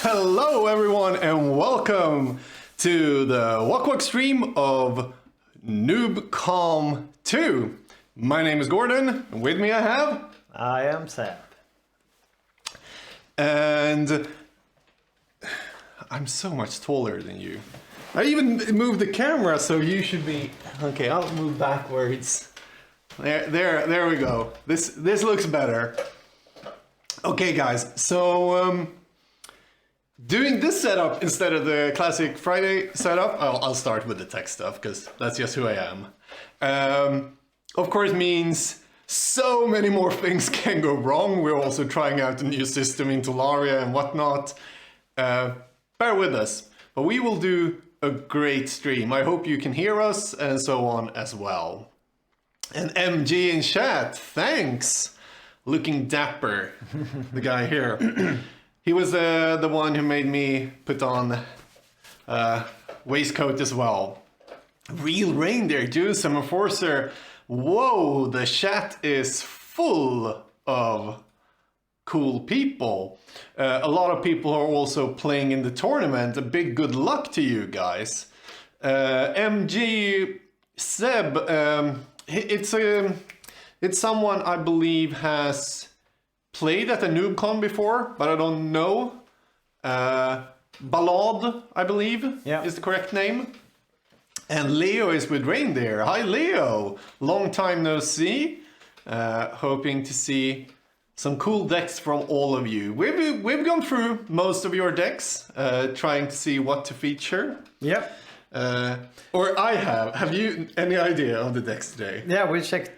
Hello everyone and welcome to the Wak-Wak stream of n00bcom 2. My name is Gordon, and with me I am Sam. And I'm so much taller than you. I even moved the camera, so you should be... Okay, I'll move backwards. There we go. This looks better. Okay guys, so doing this setup instead of the classic Friday setup, I'll start with the tech stuff because that's just who I am. Of course means so many more things can go wrong. We're also trying out a new system in Talaria and whatnot. Bear with us, but we will do a great stream. I hope you can hear us and so on as well. And MG in chat, thanks. Looking dapper, the guy here. He was the one who made me put on waistcoat as well. Real reindeer, do some enforcer. Whoa, the chat is full of cool people. A lot of people are also playing in the tournament. A big good luck to you guys. MG Seb, it's someone I believe has played at the n00bcom before, but I don't know. Ballad, I believe, is the correct name. And Leo is with Reindeer. Hi Leo, long time no see. Hoping to see some cool decks from all of you. We've gone through most of your decks, trying to see what to feature. Yep. Or I have. Have you any idea of the decks today? Yeah, we checked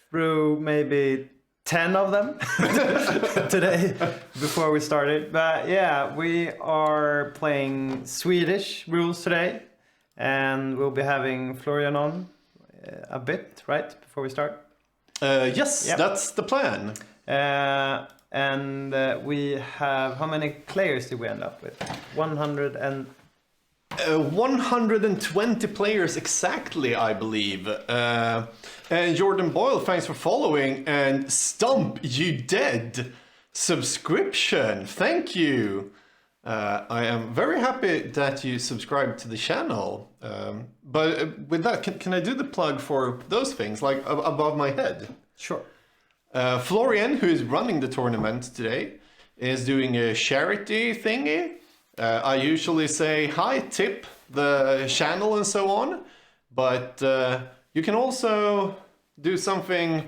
through maybe 10 of them today before we started. But yeah, we are playing Swedish rules today. And we'll be having Florian on a bit, right, before we start? Yes, yep. That's the plan. And we have, how many players did we end up with? 120 players exactly, I believe. And Jordan Boyle, thanks for following. And Stump, you dead. Subscription, thank you. I am very happy that you subscribed to the channel. But with that, can I do the plug for those things, like above my head? Sure. Florian, who is running the tournament today, is doing a charity thingy. I usually say hi, tip the channel and so on. But you can also do something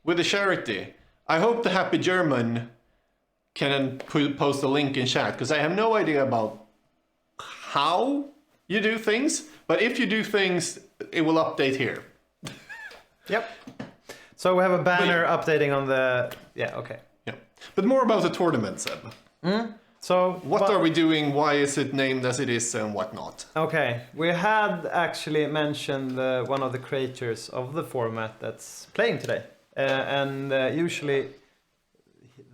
with a charity. I hope the Happy German can post a link in chat, because I have no idea about how you do things, but if you do things, it will update here. Yep. So we have a banner updating on the... Yeah, okay. Yeah. But more about the tournament, Seb. So what are we doing? Why is it named as it is and whatnot? Okay, we had actually mentioned one of the creators of the format that's playing today. And usually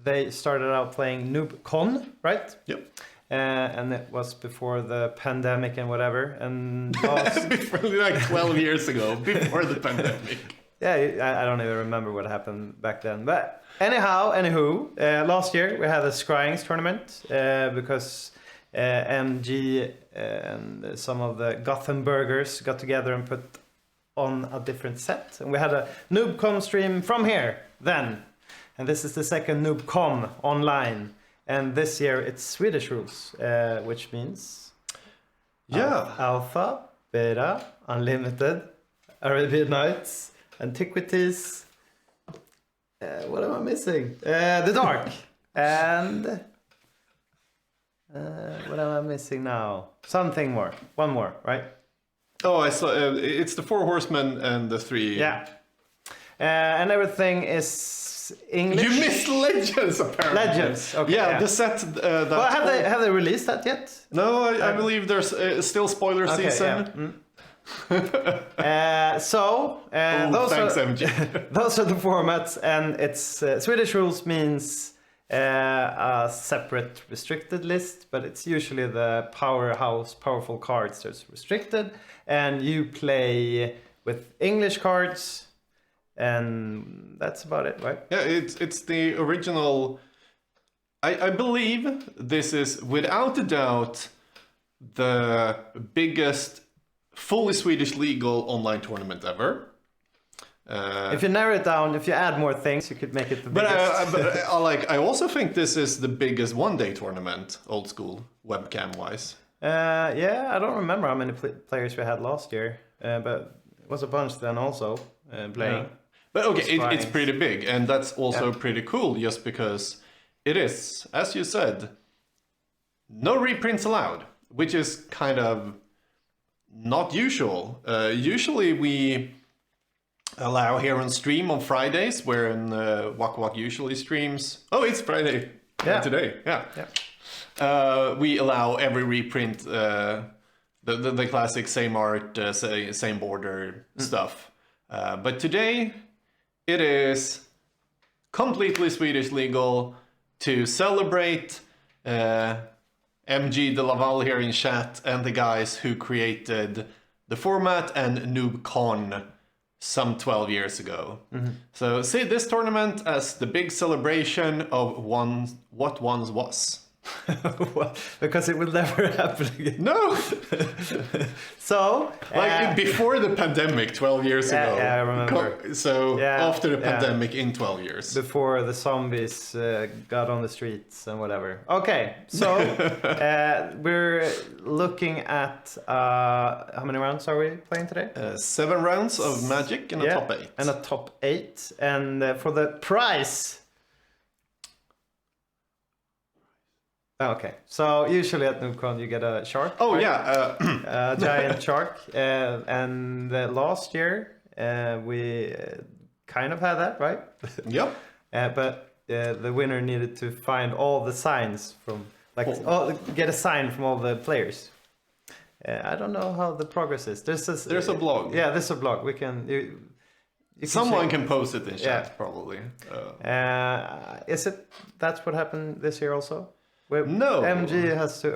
they started out playing n00bcom, right? Yep. And it was before the pandemic and whatever. And before, like 12 years ago, before the pandemic. Yeah, I don't even remember what happened back then. But anywho, last year we had a Scryings tournament because MG and some of the Gothenburgers got together and put on a different set. And we had a n00bcom stream from here then. And this is the second n00bcom online. And this year it's Swedish rules, which means Alpha, Beta, Unlimited, Arabian Nights, Antiquities. What am I missing? The Dark. And what am I missing now? Something more. One more, right? Oh, I saw. It's the 4 horsemen and the 3. Yeah. And everything is English. You missed Legends, apparently. Legends. Okay. Yeah, the set. That well, have they released that yet? No, I believe there's still spoiler season. Yeah. Those thanks, are MG. those are the formats, and it's Swedish rules means a separate restricted list, but it's usually the powerful cards that's restricted, and you play with English cards, and that's about it, right? Yeah, it's the original. I believe this is without a doubt the biggest fully Swedish legal online tournament ever. If you narrow it down, if you add more things, you could make it the But biggest. I also think this is the biggest one-day tournament, old school, webcam-wise. Yeah, I don't remember how many players we had last year, but it was a bunch then also playing. Yeah. But okay, it's pretty big, and that's also pretty cool, just because it is, as you said, no reprints allowed, which is kind of not usual. Usually we allow here on stream on Fridays, wherein Wak-Wak usually streams. Oh, it's Friday today. Yeah. We allow every reprint, the classic same art, same border stuff. But today it is completely Swedish legal to celebrate MG de Laval here in chat and the guys who created the format and n00bcom some 12 years ago. So see this tournament as the big celebration of what once was. Because it will never happen again. No! So before the pandemic 12 years ago. Yeah, I remember. After the pandemic in 12 years. Before the zombies got on the streets and whatever. Okay, so we're looking at how many rounds are we playing today? 7 rounds of Magic and a top 8. And a top 8. And for the prize. Okay, so usually at n00bcom you get a shark. Oh, right? yeah. A giant shark. And last year we kind of had that, right? Yep. But the winner needed to find all the signs from, get a sign from all the players. I don't know how the progress is. There's a blog. Yeah, there's a blog. We can. You Someone can post it in chat, probably. Is it? That's what happened this year also. No. MG has to,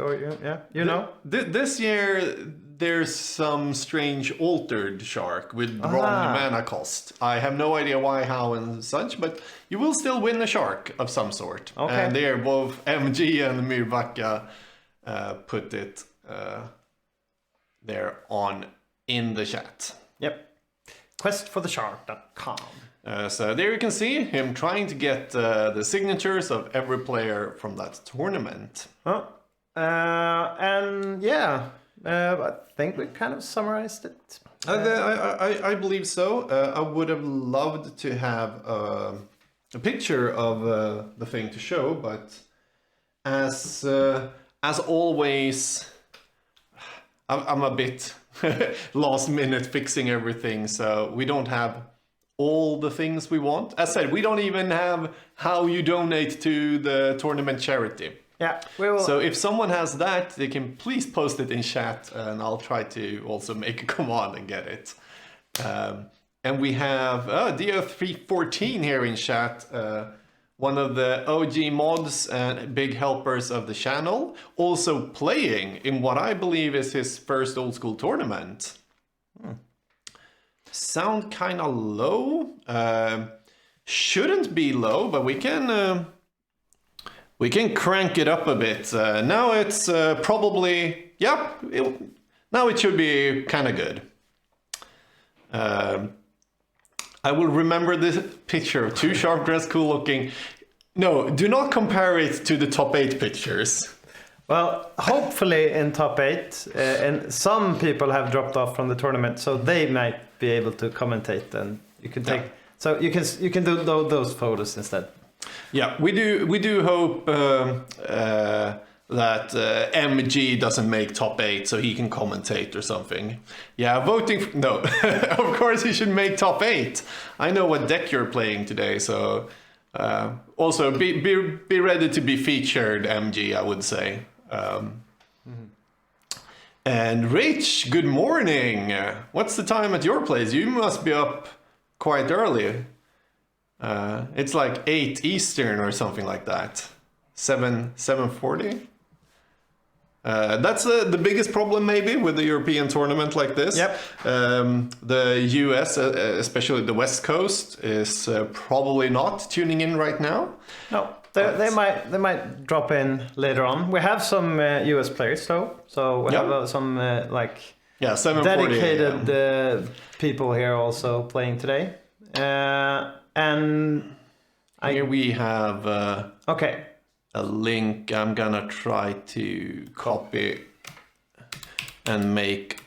you know? This year, there's some strange altered shark with wrong mana cost. I have no idea why, how, and such, but you will still win a shark of some sort. Okay. And there, both MG and Myrbacka put it there in the chat. Yep. Questfortheshark.com. So there you can see him trying to get the signatures of every player from that tournament. I think we kind of summarized it. I believe so. I would have loved to have a picture of the thing to show, but as always, I'm a bit last minute fixing everything, so we don't have all the things we want. As said, we don't even have how you donate to the tournament charity. Yeah, we will. So if someone has that, they can please post it in chat, and I'll try to also make a command and get it. And we have DO314 here in chat, one of the OG mods and big helpers of the channel, also playing in what I believe is his first old school tournament. Sound kind of low. Shouldn't be low, but we can crank it up a bit. Now it's probably now it should be kind of good. I will remember this picture of two sharp dressed, cool looking. No, do not compare it to the top 8 pictures. Well, hopefully in top 8, and some people have dropped off from the tournament, so they might be able to commentate, and you can take. So you can do those photos instead. Yeah, we do hope that MG doesn't make top 8 so he can commentate or something. Yeah, voting. No, of course he should make top 8. I know what deck you're playing today, so also be ready to be featured, MG. I would say. And Rich, good morning. What's the time at your place? You must be up quite early. It's like 8 Eastern or something like that. 7:40. That's the biggest problem maybe with the European tournament like this. Yep. The US, especially the West Coast, is probably not tuning in right now. No, they might drop in later on. We have some US players though, so we have some like 7:40 dedicated people here also playing today. And here we have okay. a link. I'm gonna try to copy and make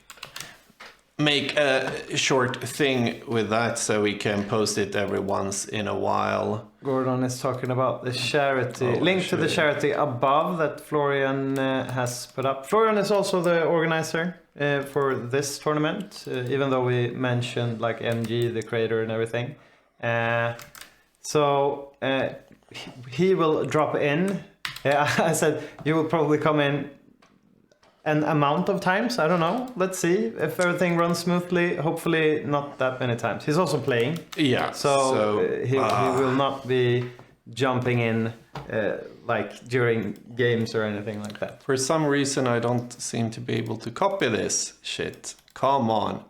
a short thing with that so we can post it every once in a while. Gordon is talking about the charity link to the charity above that Florian has put up. Florian is also the organizer for this tournament, even though we mentioned like MG, the creator, and everything. So he will drop in. I said you will probably come in an amount of times. I don't know. Let's see if everything runs smoothly. Hopefully not that many times. He's also playing. Yeah. So he will not be jumping in like during games or anything like that. For some reason I don't seem to be able to copy this shit. Come on.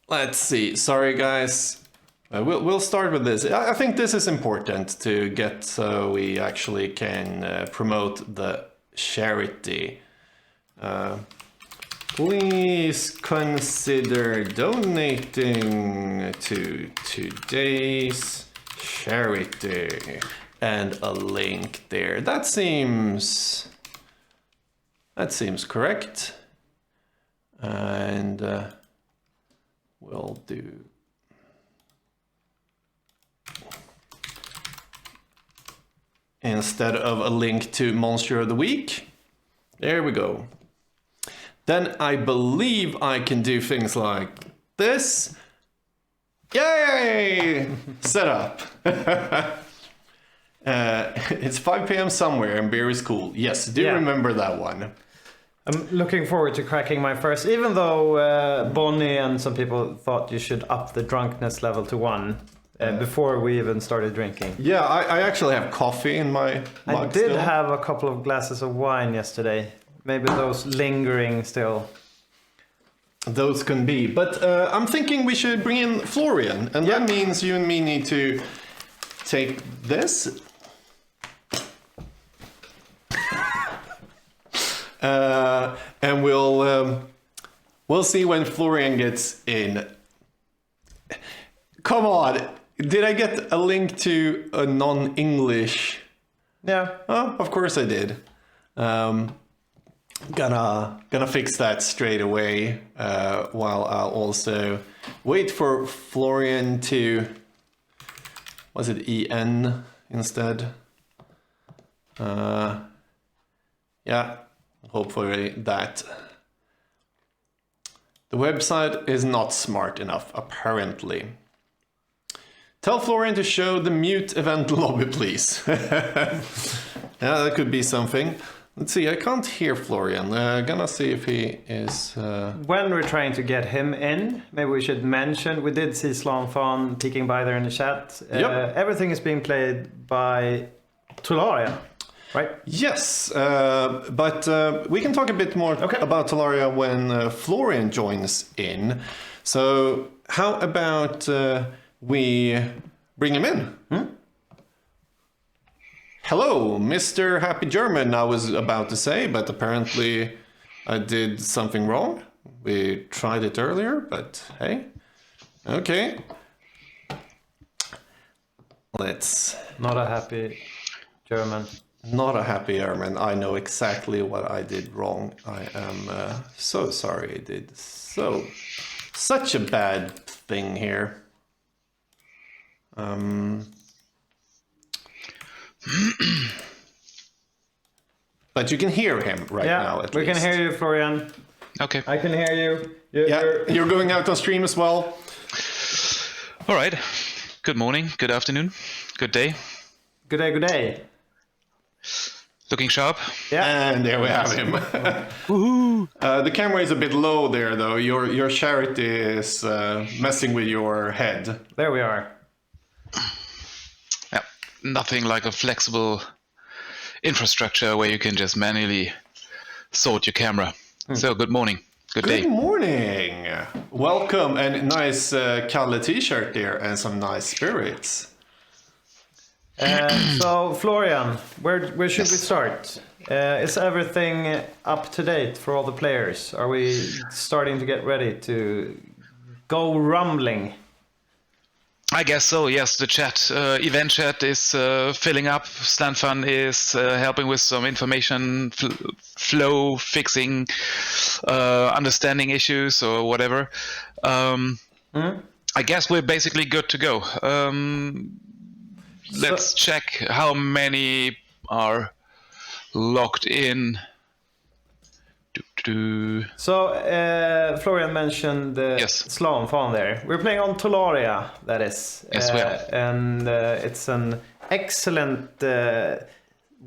Let's see. Sorry, guys. We'll start with this. I think this is important to get so we actually can promote the charity. Please consider donating to today's charity, and a link there. That seems correct, and we'll do. Instead of a link to Monster of the Week. There we go. Then I believe I can do things like this. Yay! Set up. It's 5 p.m. somewhere and beer is cool. Yes, do remember that one. I'm looking forward to cracking my first, even though Bonnie and some people thought you should up the drunkenness level to 1. Before we even started drinking. Yeah, I actually have coffee in my mug. I did have a couple of glasses of wine yesterday. Maybe those lingering still. Those can be. But I'm thinking we should bring in Florian. And that means you and me need to take this. And we'll see when Florian gets in. Come on. Did I get a link to a non-English? Yeah. Oh, of course I did. Gonna fix that straight away. While I'll also wait for Florian to. Was it EN instead? Yeah. Hopefully that. The website is not smart enough, apparently. Tell Florian to show the mute event lobby, please. Yeah, that could be something. Let's see, I can't hear Florian. Gonna see if he is... When we're trying to get him in, maybe we should mention, we did see Slanfan peeking by there in the chat. Everything is being played by Talaria, right? Yes, but we can talk a bit more about Talaria when Florian joins in. So how about... we bring him in. Hello, Mr. Happy German, I was about to say, but apparently I did something wrong. We tried it earlier, but hey. Okay. Let's... Not a happy German. Not a happy German. I know exactly what I did wrong. I am so sorry I did such a bad thing here. But you can hear him right now, at least. We can hear you, Florian. Okay. I can hear you. You're going out on stream as well. All right. Good morning, good afternoon, good day. Good day, good day. Looking sharp. Yeah. And there we have him. The camera is a bit low there, though. Your charity is messing with your head. There we are. Yeah. Nothing like a flexible infrastructure where you can just manually sort your camera. So good morning. Good day. Good morning. Welcome, and nice Kalle t-shirt there, and some nice spirits. So Florian, where should we Yes. start? Is everything up to date for all the players? Are we starting to get ready to go rumbling? I guess so. Yes, the chat, event chat is filling up. Slanfan is helping with some information flow, fixing, understanding issues or whatever. I guess we're basically good to go. Let's check how many are logged in. So Florian mentioned Yes. Slanfan there. We're playing on Talaria, that is. Yes, we are. And it's an excellent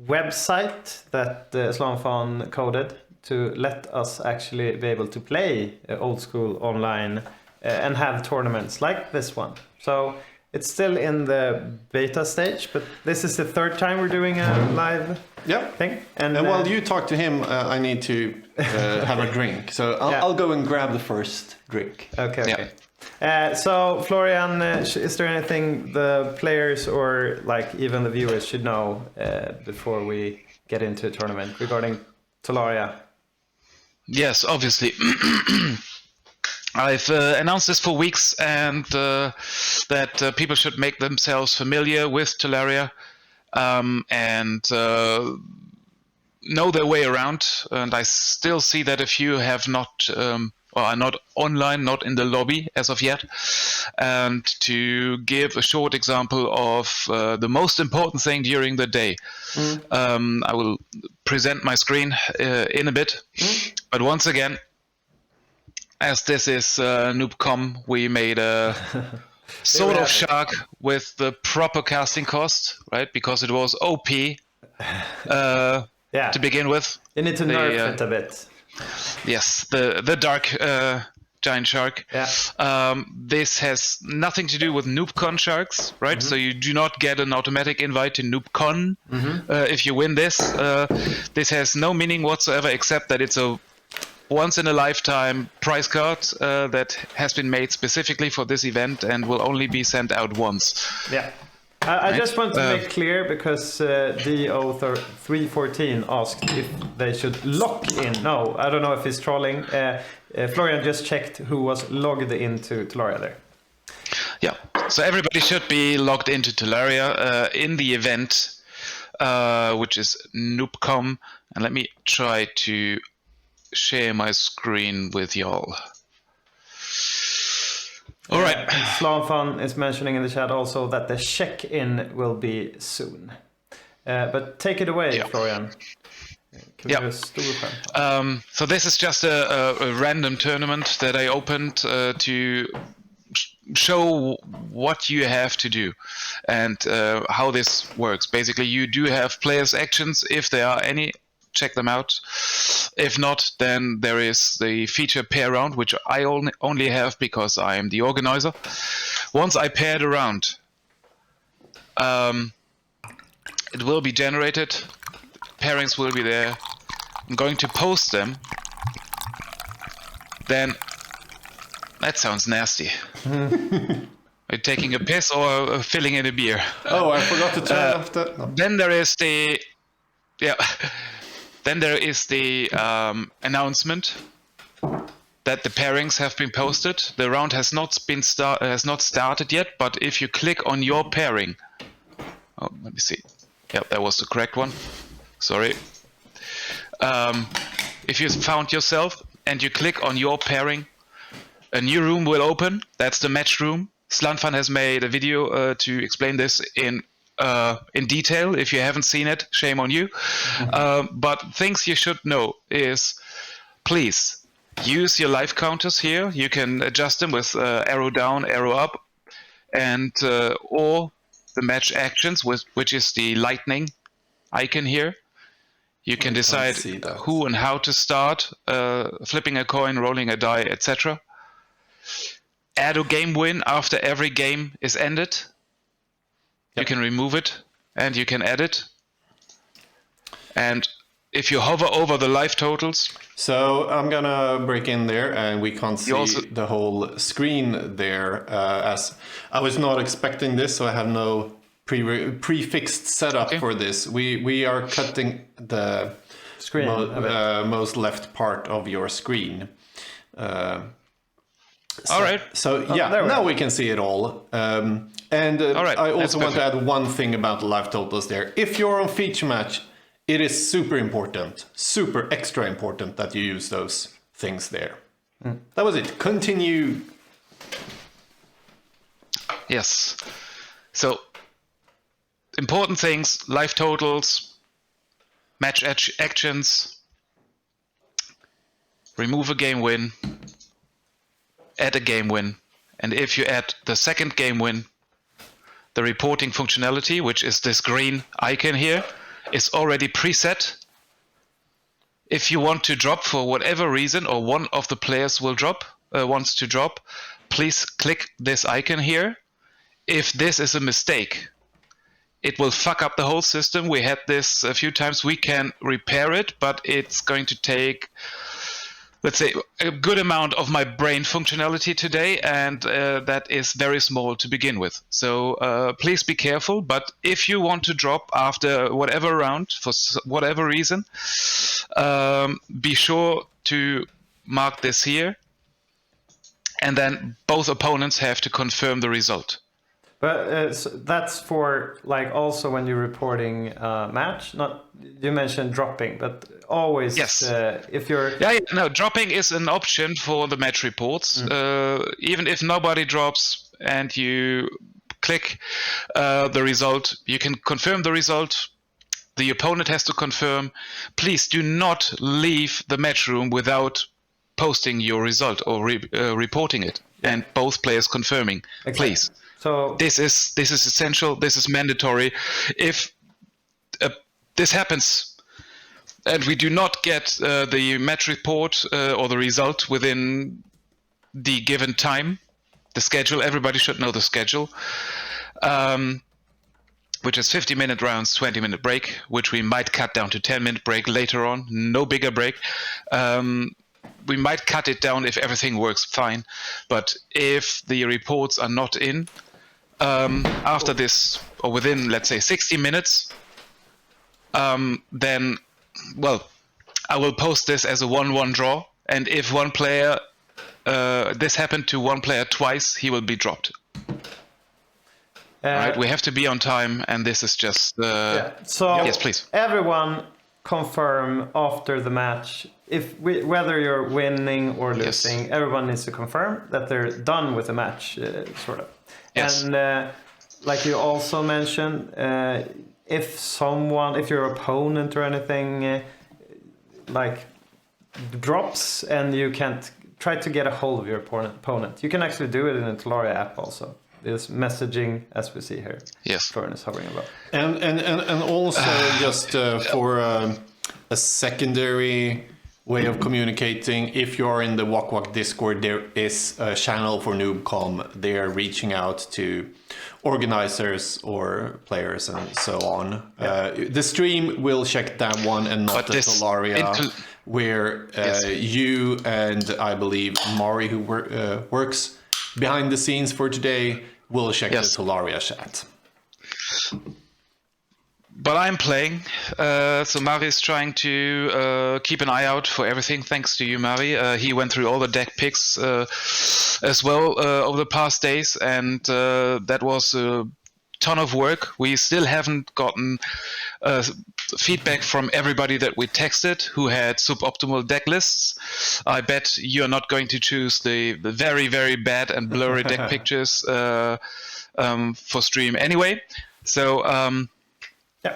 website that Slanfan coded to let us actually be able to play old school online and have tournaments like this one. So it's still in the beta stage, but this is the third time we're doing a live Yep. thing. And while you talk to him, I need to have a drink. So I'll go and grab the first drink. Okay. Yeah. Okay. So Florian, is there anything the players or like even the viewers should know before we get into a tournament regarding Talaria? Yes, obviously. I've announced this for weeks, and that people should make themselves familiar with Talaria and know their way around. And I still see that a few have not, or are not online, not in the lobby as of yet. And to give a short example of the most important thing during the day, I will present my screen in a bit. But once again, as this is n00bcom, we made a sort of shark with the proper casting cost, right? Because it was OP to begin with. You need to nerf it a bit. Yes, the dark giant shark. Yeah. This has nothing to do with n00bcon sharks, right? So you do not get an automatic invite to n00bcon if you win this. This has no meaning whatsoever except that it's a once in a lifetime prize card that has been made specifically for this event and will only be sent out once. Yeah. I just want to make clear because DO314 asked if they should lock in. No, I don't know if he's trolling. Florian just checked who was logged into Talaria there. Yeah, so everybody should be logged into Talaria in the event, which is n00bcom. And let me try to share my screen with y'all. All right. Slanfan is mentioning in the chat also that the check-in will be soon. But take it away, Florian. So this is just a random tournament that I opened to show what you have to do and how this works. Basically, you do have players' actions if there are any. Check them out. If not, then there is the feature pair round, which I only have because I am the organizer. Once I paired around, it will be generated. Pairings will be there. I'm going to post them. Then, that sounds nasty. Are you taking a piss or filling in a beer? Oh, I forgot to turn off the... No. Then there is the... Yeah. Then there is the announcement that the pairings have been posted. The round has not started yet, but if you click on your pairing, let me see. Yeah, that was the correct one. Sorry. If you found yourself and you click on your pairing, a new room will open. That's the match room. Slanfan has made a video to explain this in detail. If you haven't seen it, shame on you. But things you should know is, please use your life counters here. You can adjust them with arrow down, arrow up, and or the match actions, which is the lightning icon here. You can I can't decide see that. who and how to start, flipping a coin, rolling a die, etc. Add a game win after every game is ended. You can remove it and you can add it. And if you hover over the life totals, So I'm gonna break in there, and we can't see also- the whole screen there. As I was not expecting this, so I have no prefixed setup for this. We are cutting the Screen. most left part of your screen. all right. So yeah, there we now are. we can see it all. And All right, I that's also want to add one thing about the live totals there. If you're on feature match, it is super important, super extra important that you use those things there. That was it. Continue. Yes. So, important things, life totals, match actions, remove a game win, add a game win, and if you add the second game win, the reporting functionality, which is this green icon here, is already preset. If you want to drop for whatever reason, or one of the players will drop, wants to drop, please click this icon here. If this is a mistake, it will fuck up the whole system. We had this a few times. We can repair it, but it's going to take, let's say, a good amount of my brain functionality today, and that is very small to begin with. So please be careful. But if you want to drop after whatever round, for whatever reason, be sure to mark this here. And then both opponents have to confirm the result. But so that's for like also when you're reporting match. Not you mentioned dropping, but always Yes. If you're No, dropping is an option for the match reports. Even if nobody drops and you click the result, you can confirm the result. The opponent has to confirm. Please do not leave the match room without posting your result or reporting it, and both players confirming. Exactly. Please. So This is essential. This is mandatory. If this happens and we do not get the match report or the result within the given time, the schedule, everybody should know the schedule, which is 50-minute rounds, 20-minute break, which we might cut down to 10-minute break later on. No bigger break. We might cut it down if everything works fine. But if the reports are not in, after this, or within, let's say, 60 minutes, then, well, I will post this as a 1-1 draw. And if one player, this happened to one player twice, he will be dropped. Right? We have to be on time, and this is just... So yes, please. Everyone confirm after the match. Whether you're winning or losing, everyone needs to confirm that they're done with the match, sort of. Yes. And like you also mentioned, if your opponent or anything like drops and you can't try to get a hold of your opponent, you can actually do it in the Talaria app also. There's messaging, as we see here. Yes. Florian is hovering about. And also just for a secondary way of communicating, if you're in the Wak-Wak Discord, there is a channel for n00bcom. They are reaching out to organizers or players and so on. The stream will check that one and not the Talaria, where you and I believe Mari, who works behind the scenes for today, will check the Talaria chat. But I'm playing, so Mari is trying to keep an eye out for everything. Thanks to you, Mari. He went through all the deck picks as well over the past days, and that was a ton of work. We still haven't gotten feedback from everybody that we texted who had suboptimal deck lists. I bet you're not going to choose the very, very bad and blurry deck pictures for stream anyway. So...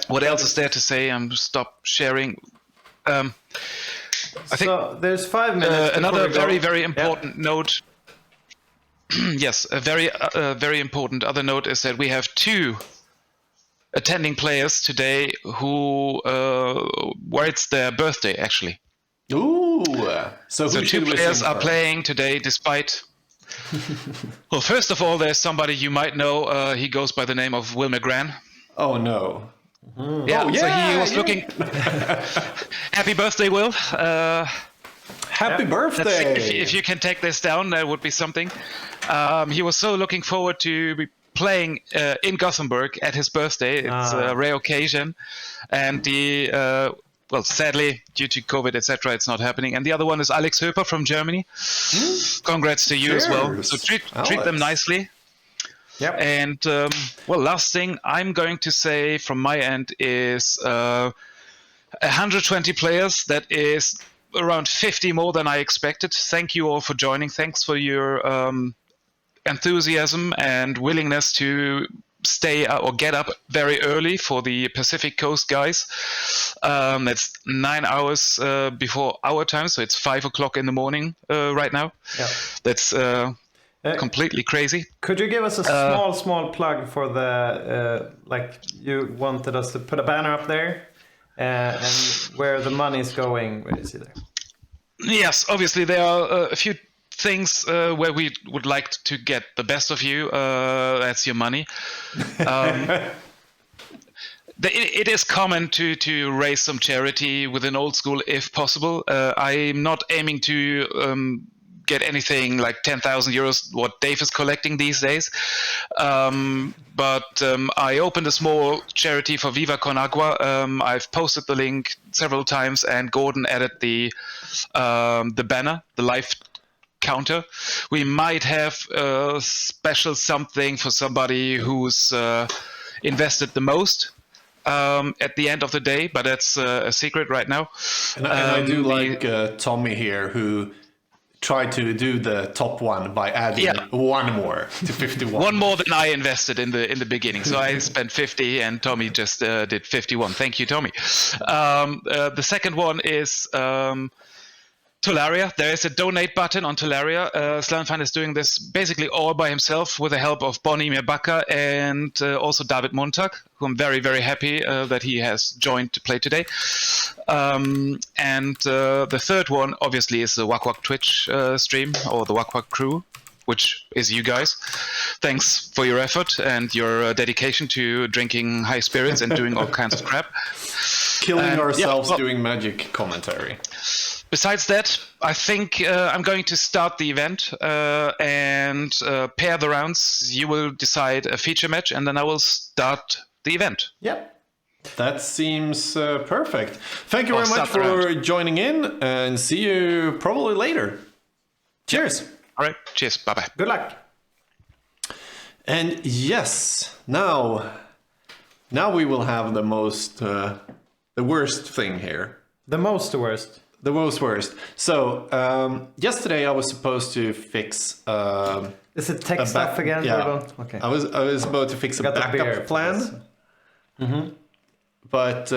what else is there to say? Stop sharing. I think so there's 5 minutes. Another very, very important note. Yes, a very important other note is that we have 2 attending players today who where it's their birthday actually. Ooh. So So who two should we players sing are for? playing today, despite. Well, first of all, there's somebody you might know. He goes by the name of Will McGran. Oh no. Yeah, Oh, so he yeah, was yeah. looking. Happy birthday, Will. Happy Let's birthday. see if you can take this down, that would be something. He was so looking forward to be playing in Gothenburg at his birthday. It's a rare occasion, and well, sadly, due to COVID, etc., it's not happening. And the other one is Alex Höper from Germany. Congrats to you as well. Cheers, So treat them Alex. nicely. Yep. And well, last thing I'm going to say from my end is 120 players. That is around 50 more than I expected. Thank you all for joining. Thanks for your enthusiasm and willingness to stay or get up very early for the Pacific Coast guys. That's 9 hours before our time, so it's 5 o'clock in the morning right now. Yeah. That's completely crazy. Could you give us a small plug for the like you wanted us to put a banner up there and where the money is going? Where is it there? Yes, obviously there are a few things where we would like to get the best of you. That's your money. It is common to raise some charity within Old School if possible. I'm not aiming to get anything like 10,000 euros, what Dave is collecting these days. But I opened a small charity for Viva Con Agua. I've posted the link several times, and Gordon added the banner, the live counter. We might have a special something for somebody who's invested the most at the end of the day, but that's a secret right now. And I do like Tommy here, who tried to do the top one by adding one more to 51. One more than I invested in the beginning. So I spent 50 and Tommy just did 51. Thank you, Tommy. The second one is Talaria. There is a donate button on Talaria. Slanfan is doing this basically all by himself with the help of Bonnie Mebaka and also David Montag, who I'm very, very happy that he has joined to play today. And the third one, obviously, is the Wak-Wak Twitch stream, or the Wak-Wak crew, which is you guys. Thanks for your effort and your dedication to drinking high spirits and doing all kinds of crap. Killing ourselves doing Magic commentary. Besides that, I think I'm going to start the event and pair the rounds. You will decide a feature match, and then I will start the event. Yep. That seems perfect. Thank you very much for joining in, and see you probably later. Cheers. All right. Cheers. Bye-bye. Good luck. And yes, now we will have the most, the worst thing here. The most worst. The most worst. So yesterday I was supposed to fix. Is it tech stuff again? Yeah. Okay. I was about to fix a backup plan. But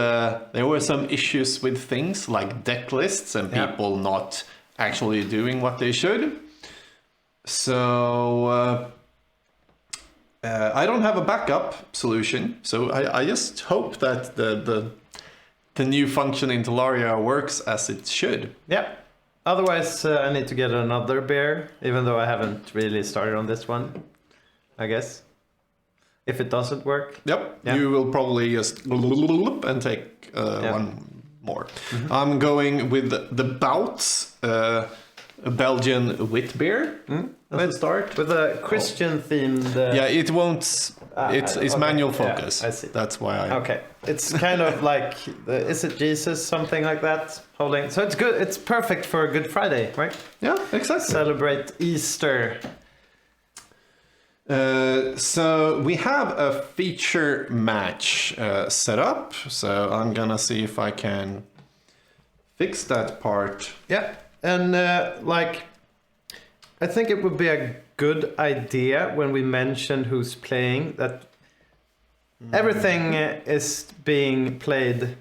there were some issues with things like deck lists and people not actually doing what they should. So I don't have a backup solution. So I just hope that the new function in Talaria works as it should. Yeah. Otherwise, I need to get another beer, even though I haven't really started on this one, I guess. If it doesn't work. Yep. Yeah. You will probably just and take one more. I'm going with the Bouts, a Belgian wit beer. Let's start. With a Christian themed... yeah, it won't... It's manual focus. Yeah, I see. That's why I... Okay. It's kind of like... is it Jesus? Something like that? Holding... So it's good. It's perfect for a Good Friday, right? Yeah, exactly. Celebrate Easter. So we have a feature match set up. So I'm gonna see if I can fix that part. Yeah. And I think it would be a good idea when we mention who's playing that everything is being played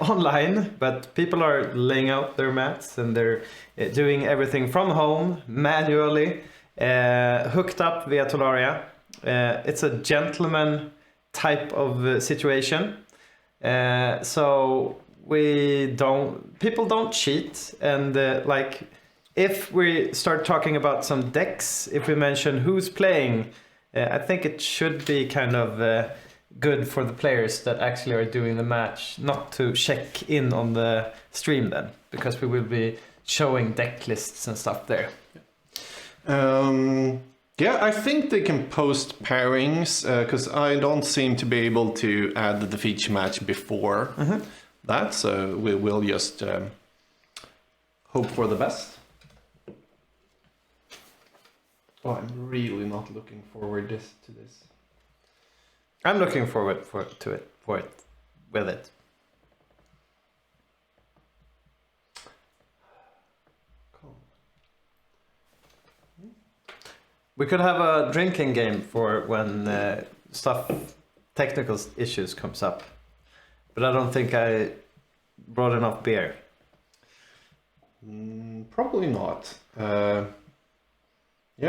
online, but people are laying out their mats and they're doing everything from home manually, hooked up via Talaria. It's a gentleman type of situation. So people don't cheat, and like if we start talking about some decks, if we mention who's playing, I think it should be kind of good for the players that actually are doing the match not to check in on the stream then, because we will be showing deck lists and stuff there. Yeah, I think they can post pairings because I don't seem to be able to add the feature match before that, so we will just hope for the best. Oh, I'm really not looking forward to this. I'm looking forward to it with it. We could have a drinking game for when technical issues comes up, but I don't think I brought enough beer. Probably not. Yeah,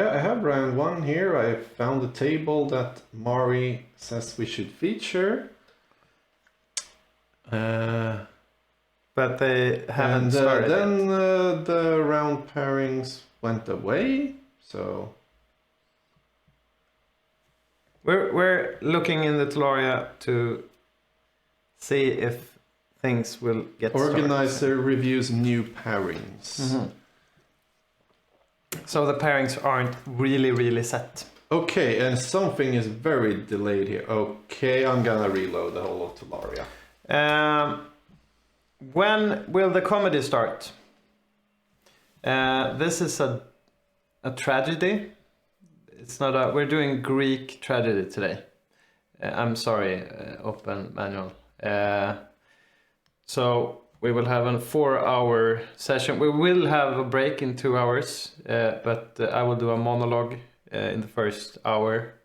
I have round 1 here. I found a table that Mari says we should feature. But they haven't started then yet. The round pairings went away, so... We're looking in the Talaria to see if things will get Organizer started. reviews new pairings. So the pairings aren't really set. Okay, and something is very delayed here. Okay, I'm gonna reload the whole of Talaria. When will the comedy start? This is a tragedy. It's not a. We're doing Greek tragedy today. I'm sorry, open manual. So we will have a 4-hour session. We will have a break in 2 hours, but I will do a monologue in the first hour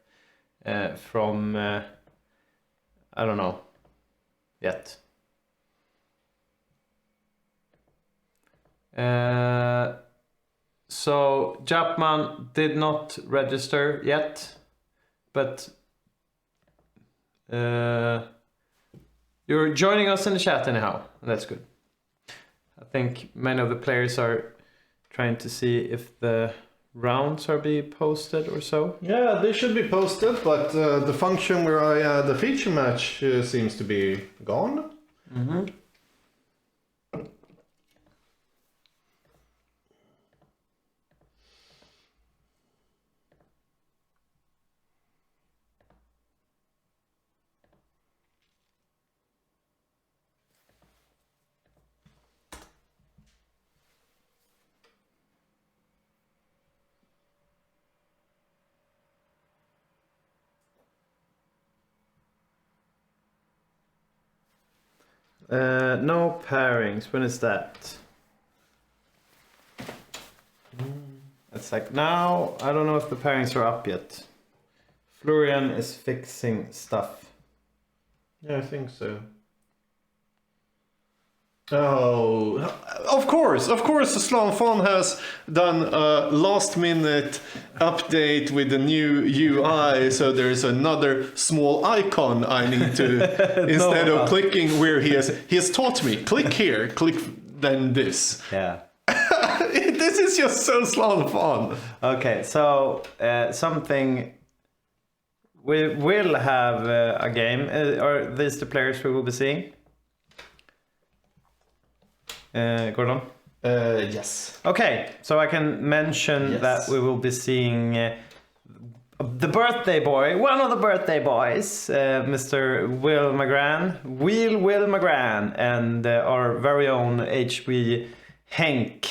from I don't know yet. So Japman did not register yet, but you're joining us in the chat anyhow. That's good. I think many of the players are trying to see if the rounds are being posted or so. Yeah, they should be posted, but the function where I add the feature match seems to be gone. No pairings. When is that? It's like now. I don't know if the pairings are up yet. Florian is fixing stuff. Yeah, I think so. Oh, of course, Slanfon has done a last minute update with the new UI, so there's another small icon I need to, instead of clicking where he has taught me, click here, click then this. Yeah. This is just so Slanfon. Okay, so something. We will have a game. Are these the players we will be seeing? Gordon? Yes. Okay, so I can mention that we will be seeing the birthday boy, one of the birthday boys, Mr. Will McGran, and our very own HB Henk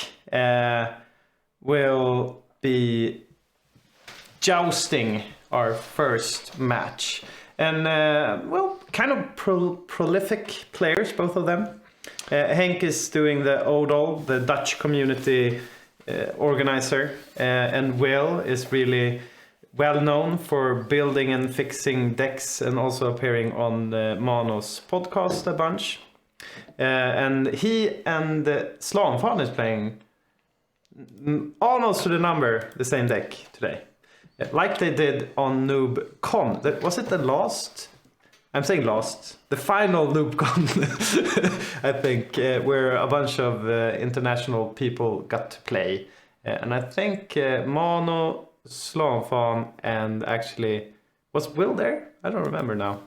will be jousting our first match. And, well, kind of prolific players, both of them. Henk is doing the ODOL, the Dutch community organizer, and Will is really well known for building and fixing decks and also appearing on Manos podcast a bunch. And he and Slanfan is playing almost to the number the same deck today. Like they did on n00bcom. Was it the last I'm saying last. The final NoobCon, I think, where a bunch of international people got to play. And I think Mano, Slanfan, and actually, was Will there? I don't remember now.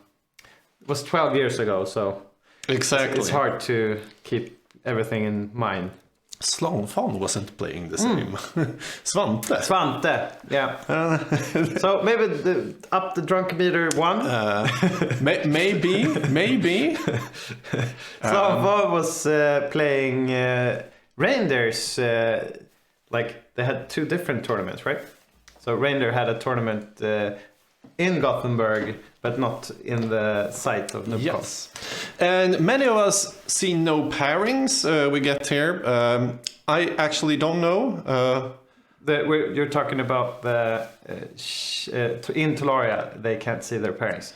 It was 12 years ago, so Exactly. it's hard to keep everything in mind. Slanfan wasn't playing the same. Svante. Svante, yeah. So maybe up the drunk meter 1. Maybe. Slanfan was playing reindeers. Like they had 2 different tournaments, right? So reindeer had a tournament in Gothenburg, but not in the site of NoobCon. Yes. And many of us see no pairings we get here. I actually don't know. You're talking about the in Talaria, they can't see their pairings.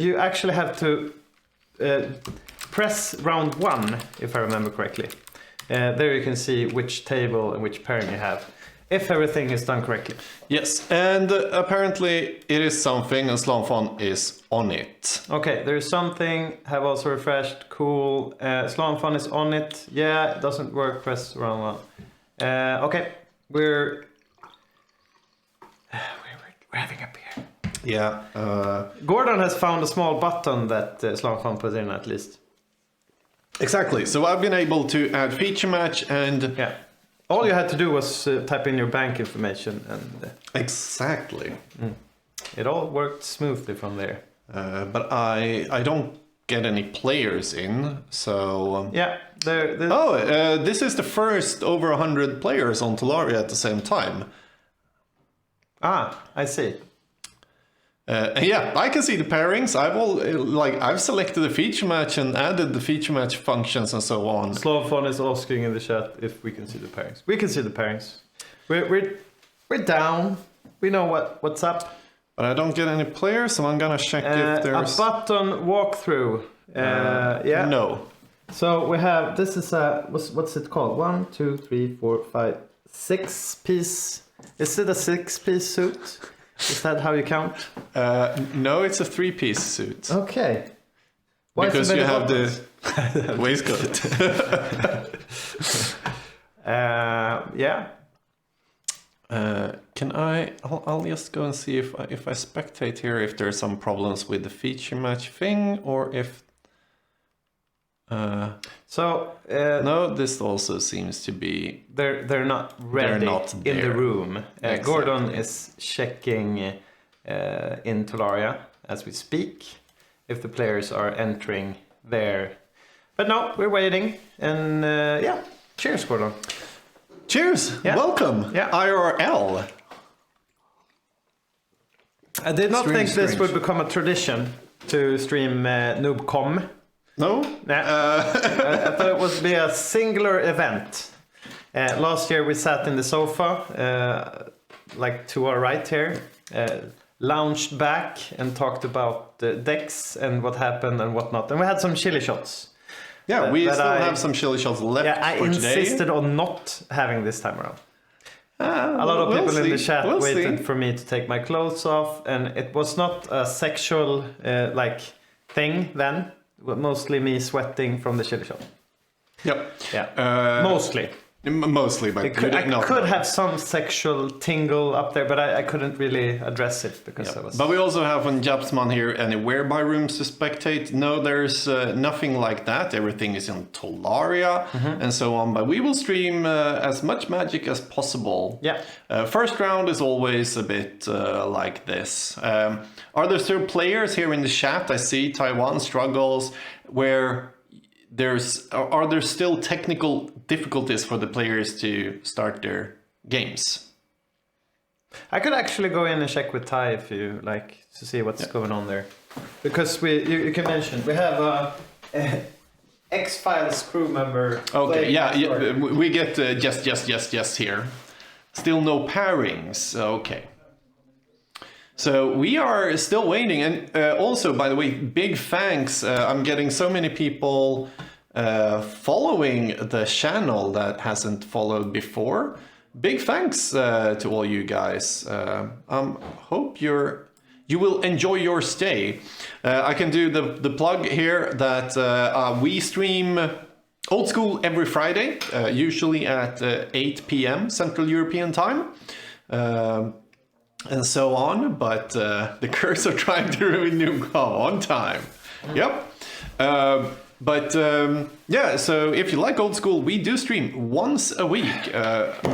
You actually have to press round 1, if I remember correctly. There you can see which table and which pairing you have, if everything is done correctly. Yes, and apparently it is something, and Slanfan is on it. Okay, there's something. Have also refreshed. Cool. Slanfan is on it. Yeah, it doesn't work. Press round 1. Okay, we're having a beer. Yeah. Gordon has found a small button that Slanfan put in at least. Exactly. So I've been able to add feature match and... Yeah. All you had to do was type in your bank information and... Exactly. It all worked smoothly from there. But I don't get any players in, so... Yeah. This is the first over 100 players on Talaria at the same time. Ah, I see. Yeah, I can see the pairings. I've selected the feature match and added the feature match functions and so on. Slanfan is asking in the chat if we can see the pairings. We can see the pairings. We're down. We know what's up. But I don't get any players, so I'm gonna check if there's a button walkthrough. Yeah. No. So we have this is a what's it called? 1, 2, 3, 4, 5, 6 piece. Is it a 6-piece suit? Is that how you count? No, it's a 3-piece suit. Okay. Why because so you many have buttons? the waistcoat. Yeah. Can I? I'll just go and see if I spectate here if there's some problems with the feature match thing or if. No, this also seems to be. They're not ready. They're not in the there. room. Exactly. Gordon is checking in Talaria as we speak if the players are entering there. But no, we're waiting. And yeah, cheers, Gordon. Cheers! Yeah. Welcome! Yeah. IRL. I did not think this Strange. would become a tradition to stream NooBcom. No? I thought it would be a singular event. Last year we sat in the sofa, like to our right here, lounged back and talked about the decks and what happened and whatnot. And we had some chili shots. Yeah, we still have some chili shots left for today. I insisted on not having this time around. A lot of people in the chat waited for me to take my clothes off, and it was not a sexual thing then. Mostly me sweating from the chili shot. Yep. Yeah. Mostly. Mostly, but I could have some sexual tingle up there, but I couldn't really address it because I was. But we also have on Japsman here any whereby rooms to spectate. No, there's nothing like that. Everything is in Talaria and so on. But we will stream as much Magic as possible. Yeah. First round is always a bit like this. Are there still players here in the chat? I see Taiwan struggles where. Are there still technical difficulties for the players to start their games? I could actually go in and check with Ty if you like to see what's going on there, because you can mention we have a X-Files crew member. Okay, yeah, we get yes here. Still no pairings. Okay. So we are still waiting, and also, by the way, big thanks. I'm getting so many people following the channel that hasn't followed before. Big thanks to all you guys. Hope you're you will enjoy your stay. I can do the plug here that we stream Old School every Friday, usually at 8 p.m. Central European Time. And so on, but the curse of trying to renew on time. Yep. Yeah, so if you like Old School, we do stream once a week,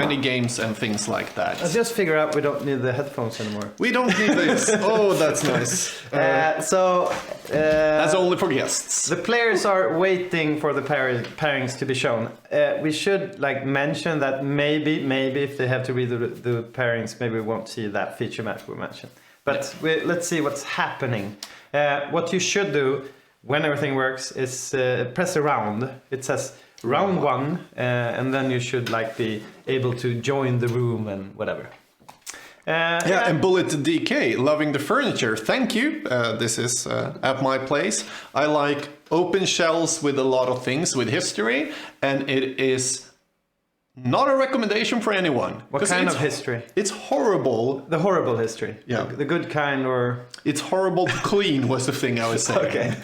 many games and things like that. I just figured out we don't need the headphones anymore. We don't need this. Oh, that's nice. That's only for guests. The players are waiting for the pairings to be shown. We should mention that maybe if they have to read the pairings, maybe we won't see that feature map we mentioned. But let's see what's happening. What you should do when everything works is press a round. It says round 1, and then you should be able to join the room and whatever. And Bullet DK, loving the furniture. Thank you. This is at my place. I like open shelves with a lot of things with history, and it is not a recommendation for anyone. What kind of history? It's horrible. The horrible history. Yeah. The good kind, or... It's horrible to clean was the thing I was saying. Okay.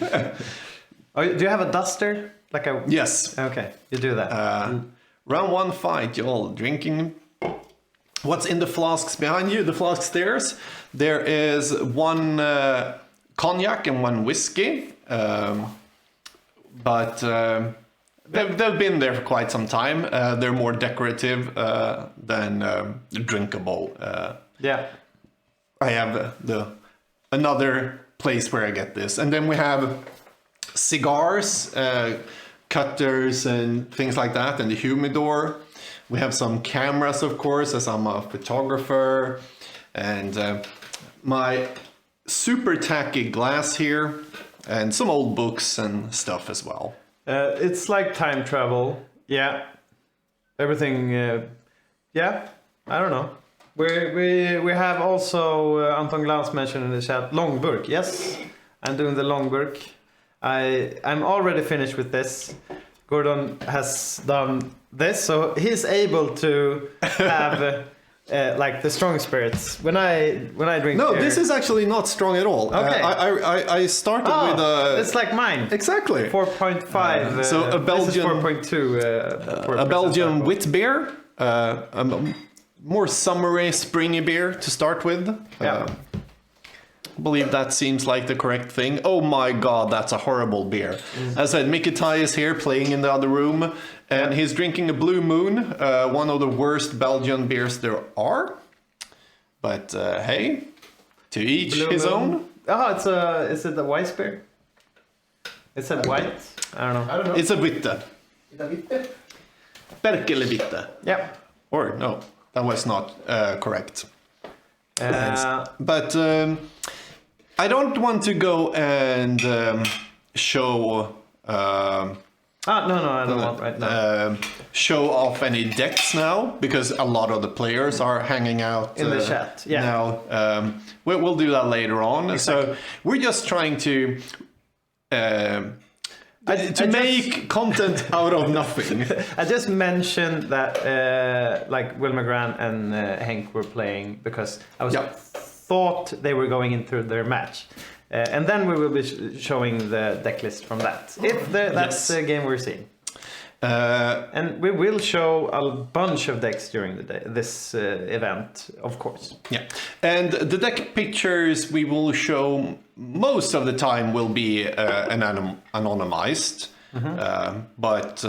Do you have a duster? Yes. Okay, you do that. Round 1 fight, y'all drinking. What's in the flasks behind you? The flask stairs. There is 1 cognac and 1 whiskey. They've been there for quite some time. They're more decorative than drinkable. Yeah. I have another place where I get this. And then we have cigars, cutters and things like that, and the humidor. We have some cameras, of course, as I'm a photographer. And my super tacky glass here, and some old books and stuff as well. It's like time travel. Yeah. Everything. Yeah. I don't know. We have also Anton Glans mentioned in the chat Longburk. Yes, I'm doing the Longburk. I'm already finished with this. Gordon has done this, so he's able to have the strong spirits. When I drink No, beer, this is actually not strong at all. Okay. I started with a... It's like mine. Exactly. 4.5. So a Belgian... 4.2. a Belgian wit beer. A more summery, springy beer to start with. Yeah. I believe that seems like the correct thing. Oh my god, that's a horrible beer. As I said, Mickey Tai is here playing in the other room, and he's drinking a Blue Moon, one of the worst Belgian beers there are. But hey, to each Blue his Moon. own. Oh, is it a white beer? Is it white? I don't know. It's a Witte. Perkele Witte. Yeah. Or no, that was not correct. But I don't want to go and show... no, I don't want right now. Show off any decks now, because a lot of the players are hanging out In the chat, yeah. now. We'll do that later on. Exactly. So we're just trying to make content out of nothing. I just mentioned that Will McGran and Henk were playing because I thought they were going into their match. And then we will be showing the deck list from that. If that's the game we're seeing. And we will show a bunch of decks during the day, this event, of course. Yeah, and the deck pictures we will show most of the time will be anonymized, but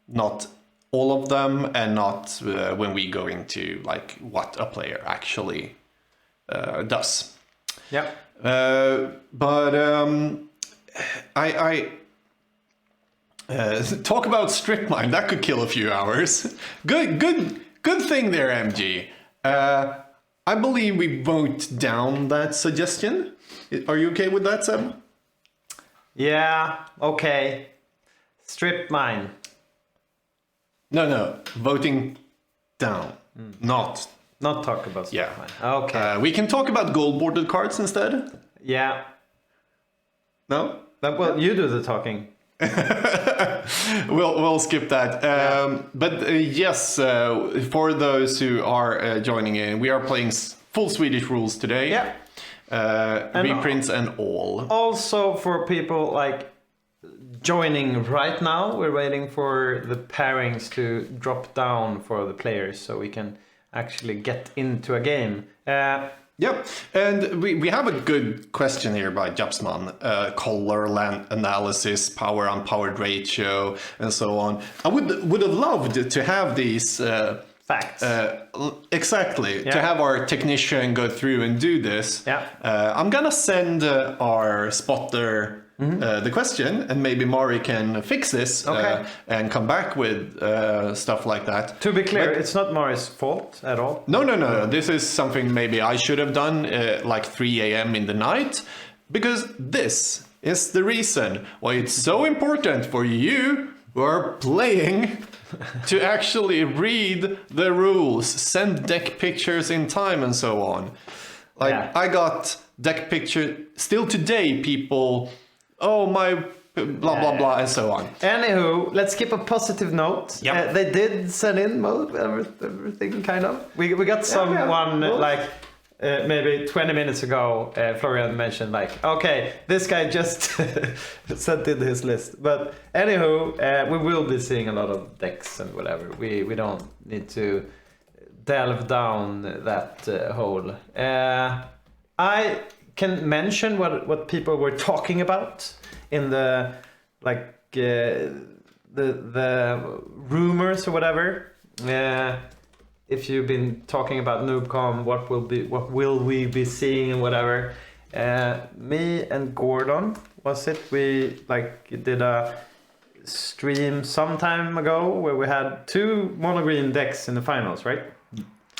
not all of them, and not when we go into what a player actually does. Yeah. I talk about strip mine. That could kill a few hours. Good thing there, MG. I believe we vote down that suggestion. Are you okay with that, Seb? Yeah. Okay. Strip mine. No. Voting down. Not talk about strip mine. Okay. We can talk about gold bordered cards instead. Yeah. No. Well, you do the talking. We'll skip that. But yes, for those who are joining in, we are playing full Swedish rules today. Yeah. reprints and all. Also for people like joining right now, we're waiting for the pairings to drop down for the players so we can actually get into a game. Yep, and we have a good question here by Japsman. Color analysis, power unpowered ratio, and so on. I would have loved to have these Facts. Exactly, to have our technician go through and do this. Yeah. I'm gonna send our spotter the question, and maybe Mari can fix this and come back with stuff like that. To be clear, it's not Mari's fault at all. No. This is something maybe I should have done like 3 a.m. in the night, because this is the reason why it's so important for you who are playing to actually read the rules, send deck pictures in time, and so on. Like, I got deck picture still today, people, oh my blah blah blah, and so on. Anywho, let's keep a positive note. Yep. They did send in everything kind of. We got someone like maybe 20 minutes ago, Florian mentioned like, okay, this guy just sent in his list. But anywho, we will be seeing a lot of decks and whatever. We don't need to delve down that hole. I can mention what people were talking about in the like the rumors or whatever. If you've been talking about n00bcom, what will we be seeing and whatever. Me and Gordon, we did a stream some time ago where we had 2 mono green decks in the finals, right?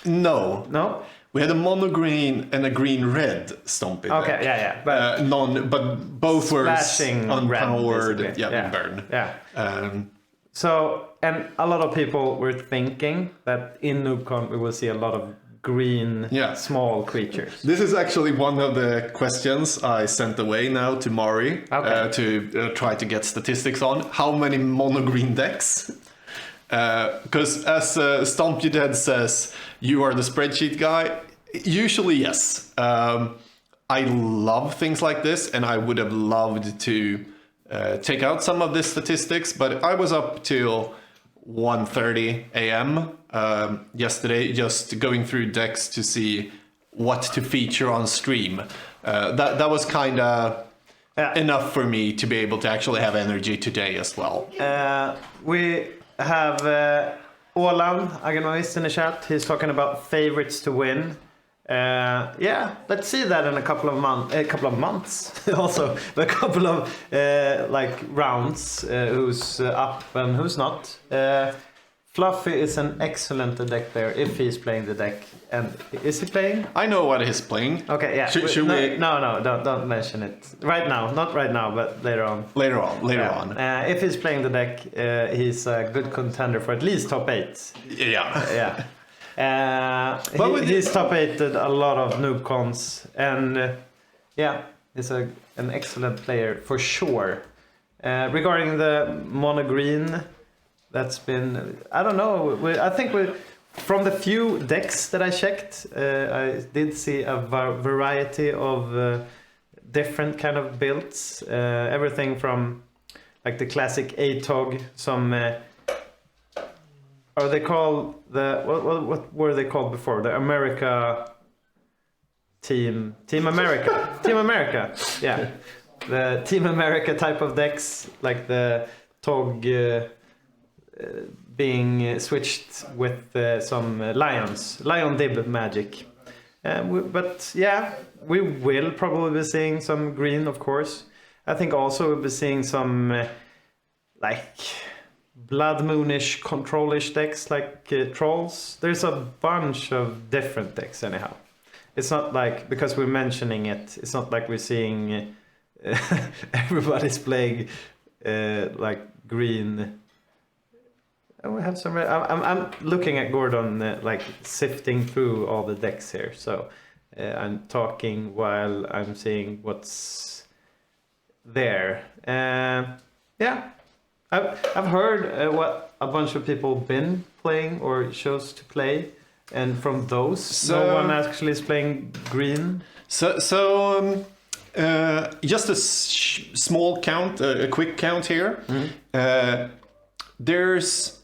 No. We had a mono green and a green red Stompy deck. Okay, yeah. But but both were unpowered. Red, burn. Yeah. So, and a lot of people were thinking that in n00bcom we will see a lot of green small creatures. This is actually one of the questions I sent away now to Mari to try to get statistics on. How many mono green decks? Because as Stomp You Dead says, you are the spreadsheet guy. Usually, yes. I love things like this, and I would have loved to take out some of the statistics, but I was up till 1:30 a.m. Yesterday, just going through decks to see what to feature on stream. That was kind of enough for me to be able to actually have energy today as well. We have Åland Aganoist in the chat. He's talking about favorites to win. Let's see that in a couple of months. Also, a couple of rounds. Who's up and who's not. Fluffy is an excellent deck player if he's playing the deck. And is he playing? I know what he's playing. Okay, yeah. Should we? No, don't mention it right now. Not right now, but later on. Later on. If he's playing the deck, he's a good contender for at least top 8. Yeah. He's top 8'd a lot of n00bcoms, and he's an excellent player for sure. Regarding the mono green, that's been, I don't know, I think from the few decks that I checked, I did see a variety of different kind of builds. Everything from like the classic ATOG, some are they called what were they called before? The America Team America, yeah. The Team America type of decks, like the TOG being switched with some lion dib magic. But we will probably be seeing some green, of course. I think also we'll be seeing some Blood Moonish controlish decks like trolls. There's a bunch of different decks anyhow. It's not like, because we're mentioning it, it's not like we're seeing everybody's playing like green. We have some red. I'm looking at Gordon sifting through all the decks here. So I'm talking while I'm seeing what's there. I've heard what a bunch of people been playing or chose to play. And from those, So- no one actually is playing green. Just a small count, a quick count here. There's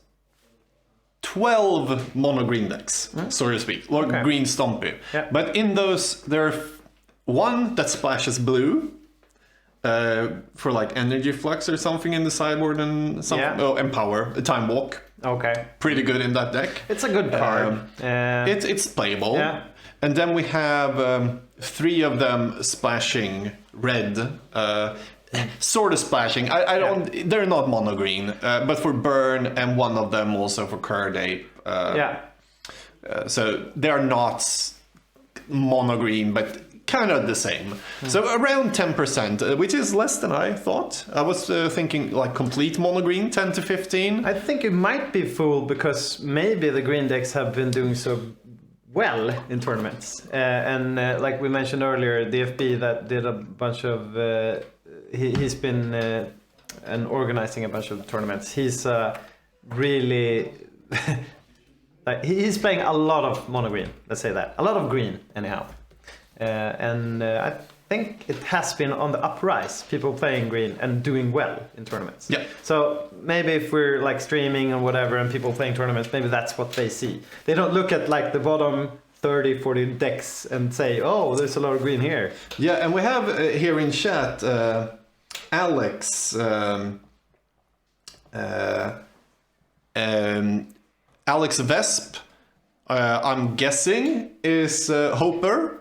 12 mono green decks, so to speak, or Okay. green Stompy. Yeah. But in those, there are one that splashes blue for like energy flux or something in the sideboard and something. Yeah. Oh, and power, a time walk. Okay. Pretty good in that deck. It's a good card. It's playable. Yeah. And then we have 3 of them splashing red. Sort of splashing. I don't. They're not mono green, but for burn, and one of them also for Curd Ape. So they are not mono green, but kind of the same. So around 10%, which is less than I thought. I was thinking like complete mono green, 10 to 15. I think you might be fooled because maybe the green decks have been doing so well in tournaments. And like we mentioned earlier, DFB that did a bunch of... he's been and organizing a bunch of tournaments. He's really... like, he's playing a lot of mono green, let's say that. A lot of green, anyhow. And I think it has been on the uprise, people playing green and doing well in tournaments. Yeah. So maybe if we're like streaming and whatever and people playing tournaments, maybe that's what they see. They don't look at like the bottom 30, 40 decks and say, oh, there's a lot of green here. Yeah, and we have here in chat Alex. Alex Vesp, I'm guessing, is Hoper.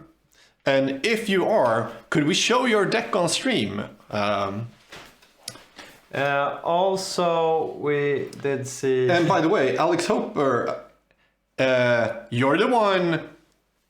And if you are, could we show your deck on stream? Also, we did see... And by the way, Alex Hoper, you're the one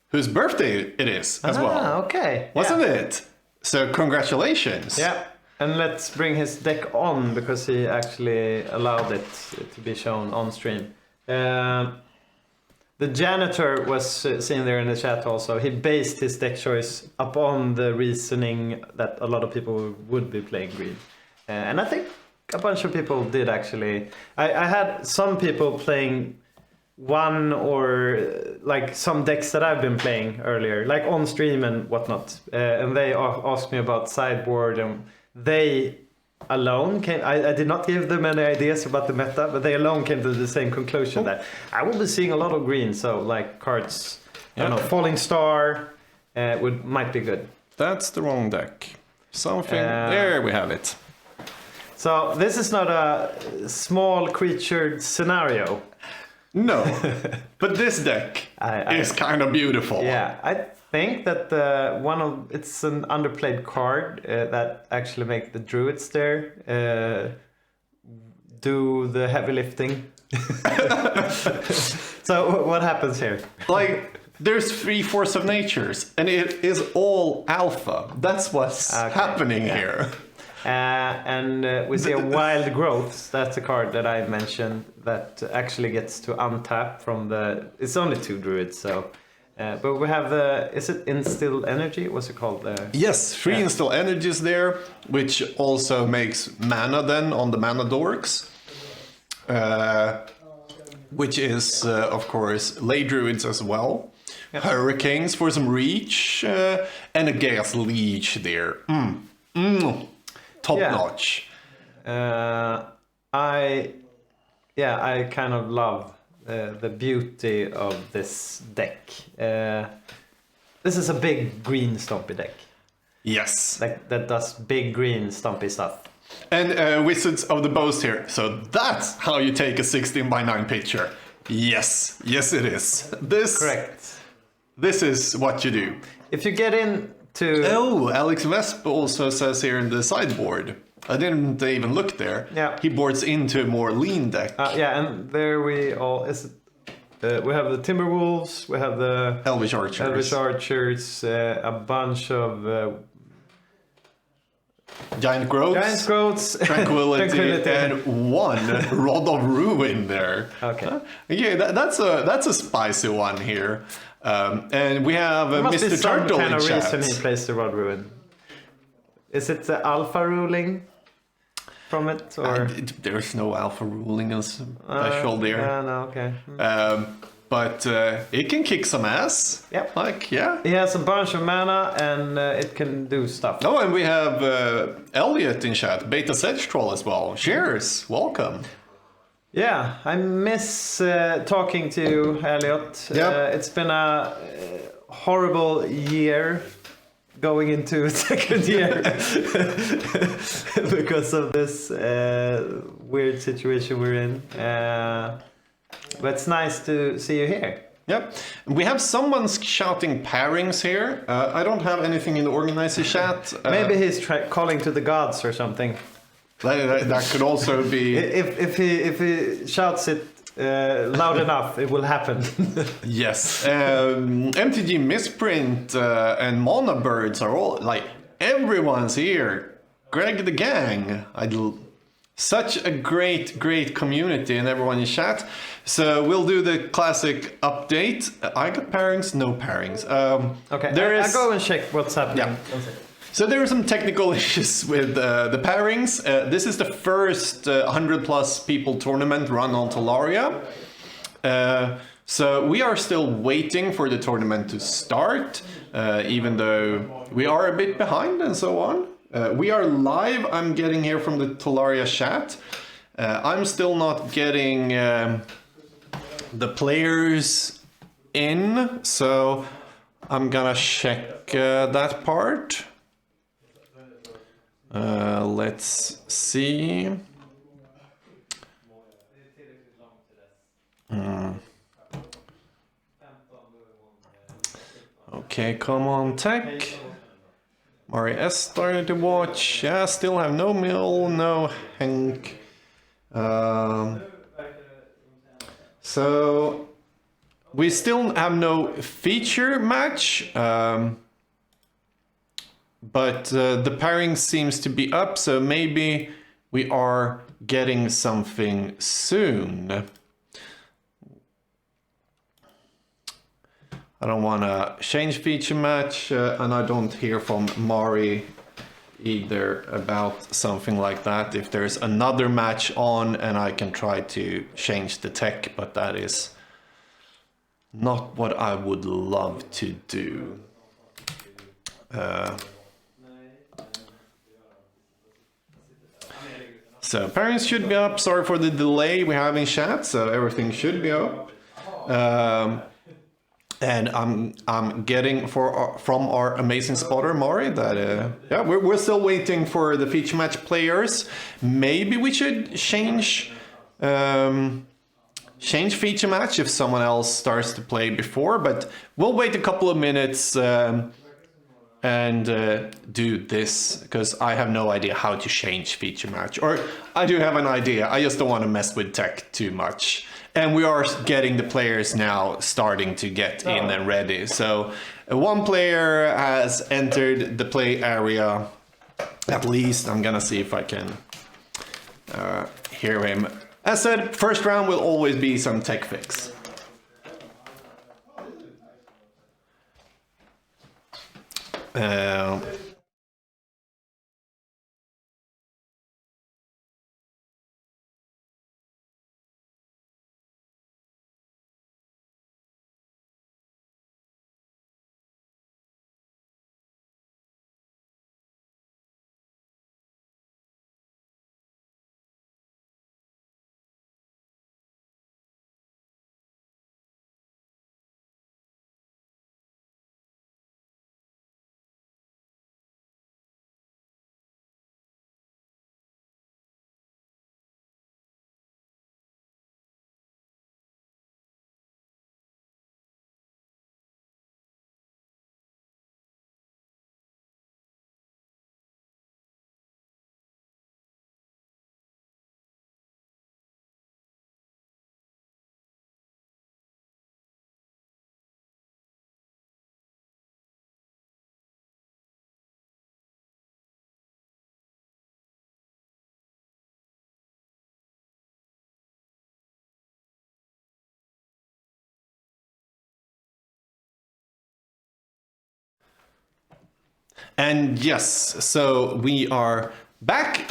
whose birthday it is as well. Okay. Wasn't it? So congratulations. Yeah. And let's bring his deck on because he actually allowed it to be shown on stream. The janitor was seen there in the chat also. He based his deck choice upon the reasoning that a lot of people would be playing green. And I think a bunch of people did actually. I had some people playing one or like some decks that I've been playing earlier, like on stream and whatnot. And they asked me about sideboard, and they alone came... I did not give them any ideas about the meta, but they alone came to the same conclusion that I will be seeing a lot of green. So like cards, I don't know, Falling Star might be good. That's the wrong deck. Something, there we have it. So this is not a small creature scenario. No, but this deck is kind of beautiful. Yeah, I think that it's an underplayed card that actually make the druids there do the heavy lifting. So what happens here? Like, there's 3 Force of Natures, and it is all alpha. That's what's happening here. And we see a Wild Growths. That's a card that I mentioned that actually gets to untap from the... It's only 2 druids, so... but we have the... Is it Instilled Energy? What's it called? Yes, 3 Instill Energies there, which also makes mana then on the mana dorks. Which is, of course, Ley Druids as well. Yep. Hurricanes for some reach. And a Gas Leech there. Top notch. I kind of love the beauty of this deck. This is a big green Stompy deck. Yes. Like that does big green Stompy stuff. And Wizards of the Boast here. So that's how you take a 16:9 picture. Yes, it is. Correct. This is what you do. If you get into... Oh, Alex Vesp also says here in the sideboard. I didn't even look there. Yeah. He boards into a more lean deck. And there we all... we have the Timberwolves, we have the... Elvish Archers. A bunch of... Giant Growths. Tranquility. And 1 Rod of Ruin there. Okay. Yeah, that's a spicy one here. And we have Mr. Turtle kind in of chat. reason he plays the Rod Ruin. Is it the alpha ruling from it, or There's no alpha ruling as special there. No, okay. but it can kick some ass. Yep. Like, yeah. He has a bunch of mana and it can do stuff. Oh, and we have Elliot in chat, Beta Sedge Troll as well. Cheers, welcome. Yeah, I miss talking to you, Elliot. Yep. It's been a horrible year going into second year because of this weird situation we're in. But it's nice to see you here. Yep. We have someone shouting pairings here. I don't have anything in the organizer chat. Maybe he's calling to the gods or something. That could also be. If he shouts it loud enough, it will happen. Yes. MTG Misprint and Mona Birds are all like everyone's here. Greg the Gang. Such a great community and everyone in chat. So we'll do the classic update. I got pairings, no pairings. Okay, I'll go and check what's happening. Yeah. So there are some technical issues with the pairings. This is the first 100 plus people tournament run on Talaria. So we are still waiting for the tournament to start, even though we are a bit behind and so on. We are live, I'm getting here from the Talaria chat. I'm still not getting the players in, so I'm gonna check that part. Let's see. Okay, come on, tech. Mari S started to watch. Yeah, still have no Mill, no Hank. So we still have no feature match. But the pairing seems to be up, so maybe we are getting something soon. I don't want to change feature match, and I don't hear from Mari either about something like that. If there's another match on and I can try to change the tech, but that is not what I would love to do. So parents should be up. Sorry for the delay we have in chat. So everything should be up. And I'm getting from our amazing spotter Mari that yeah, we're still waiting for the feature match players. Maybe we should change feature match if someone else starts to play before. But we'll wait a couple of minutes. And do this, because I have no idea how to change feature match. Or I do have an idea, I just don't want to mess with tech too much. And we are getting the players now starting to get in and ready. So one player has entered the play area, at least. I'm gonna see if I can hear him. As said, first round will always be some tech fix. And yes, so we are back.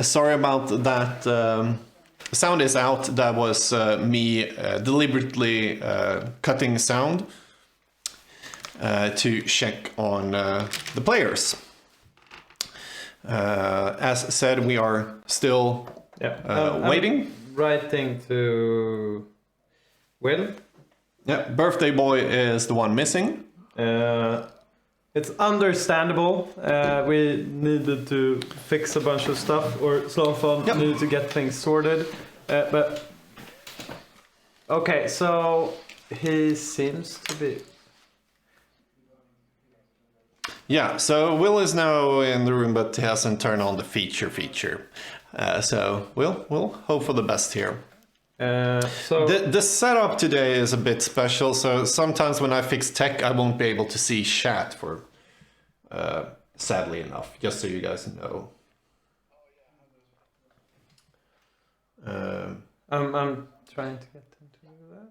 Sorry about that sound is out. That was me deliberately cutting sound to check on the players. As said, we are still waiting. I'm writing to Will. Yeah, birthday boy is the one missing. It's understandable. We needed to fix a bunch of stuff, or Slowfon needed to get things sorted. But okay, so he seems to be. Yeah, so Will is now in the room, but he hasn't turned on the feature. So we'll hope for the best here. So the setup today is a bit special. So sometimes when I fix tech, I won't be able to see chat for, sadly enough. Just so you guys know. I'm trying to get him to do that.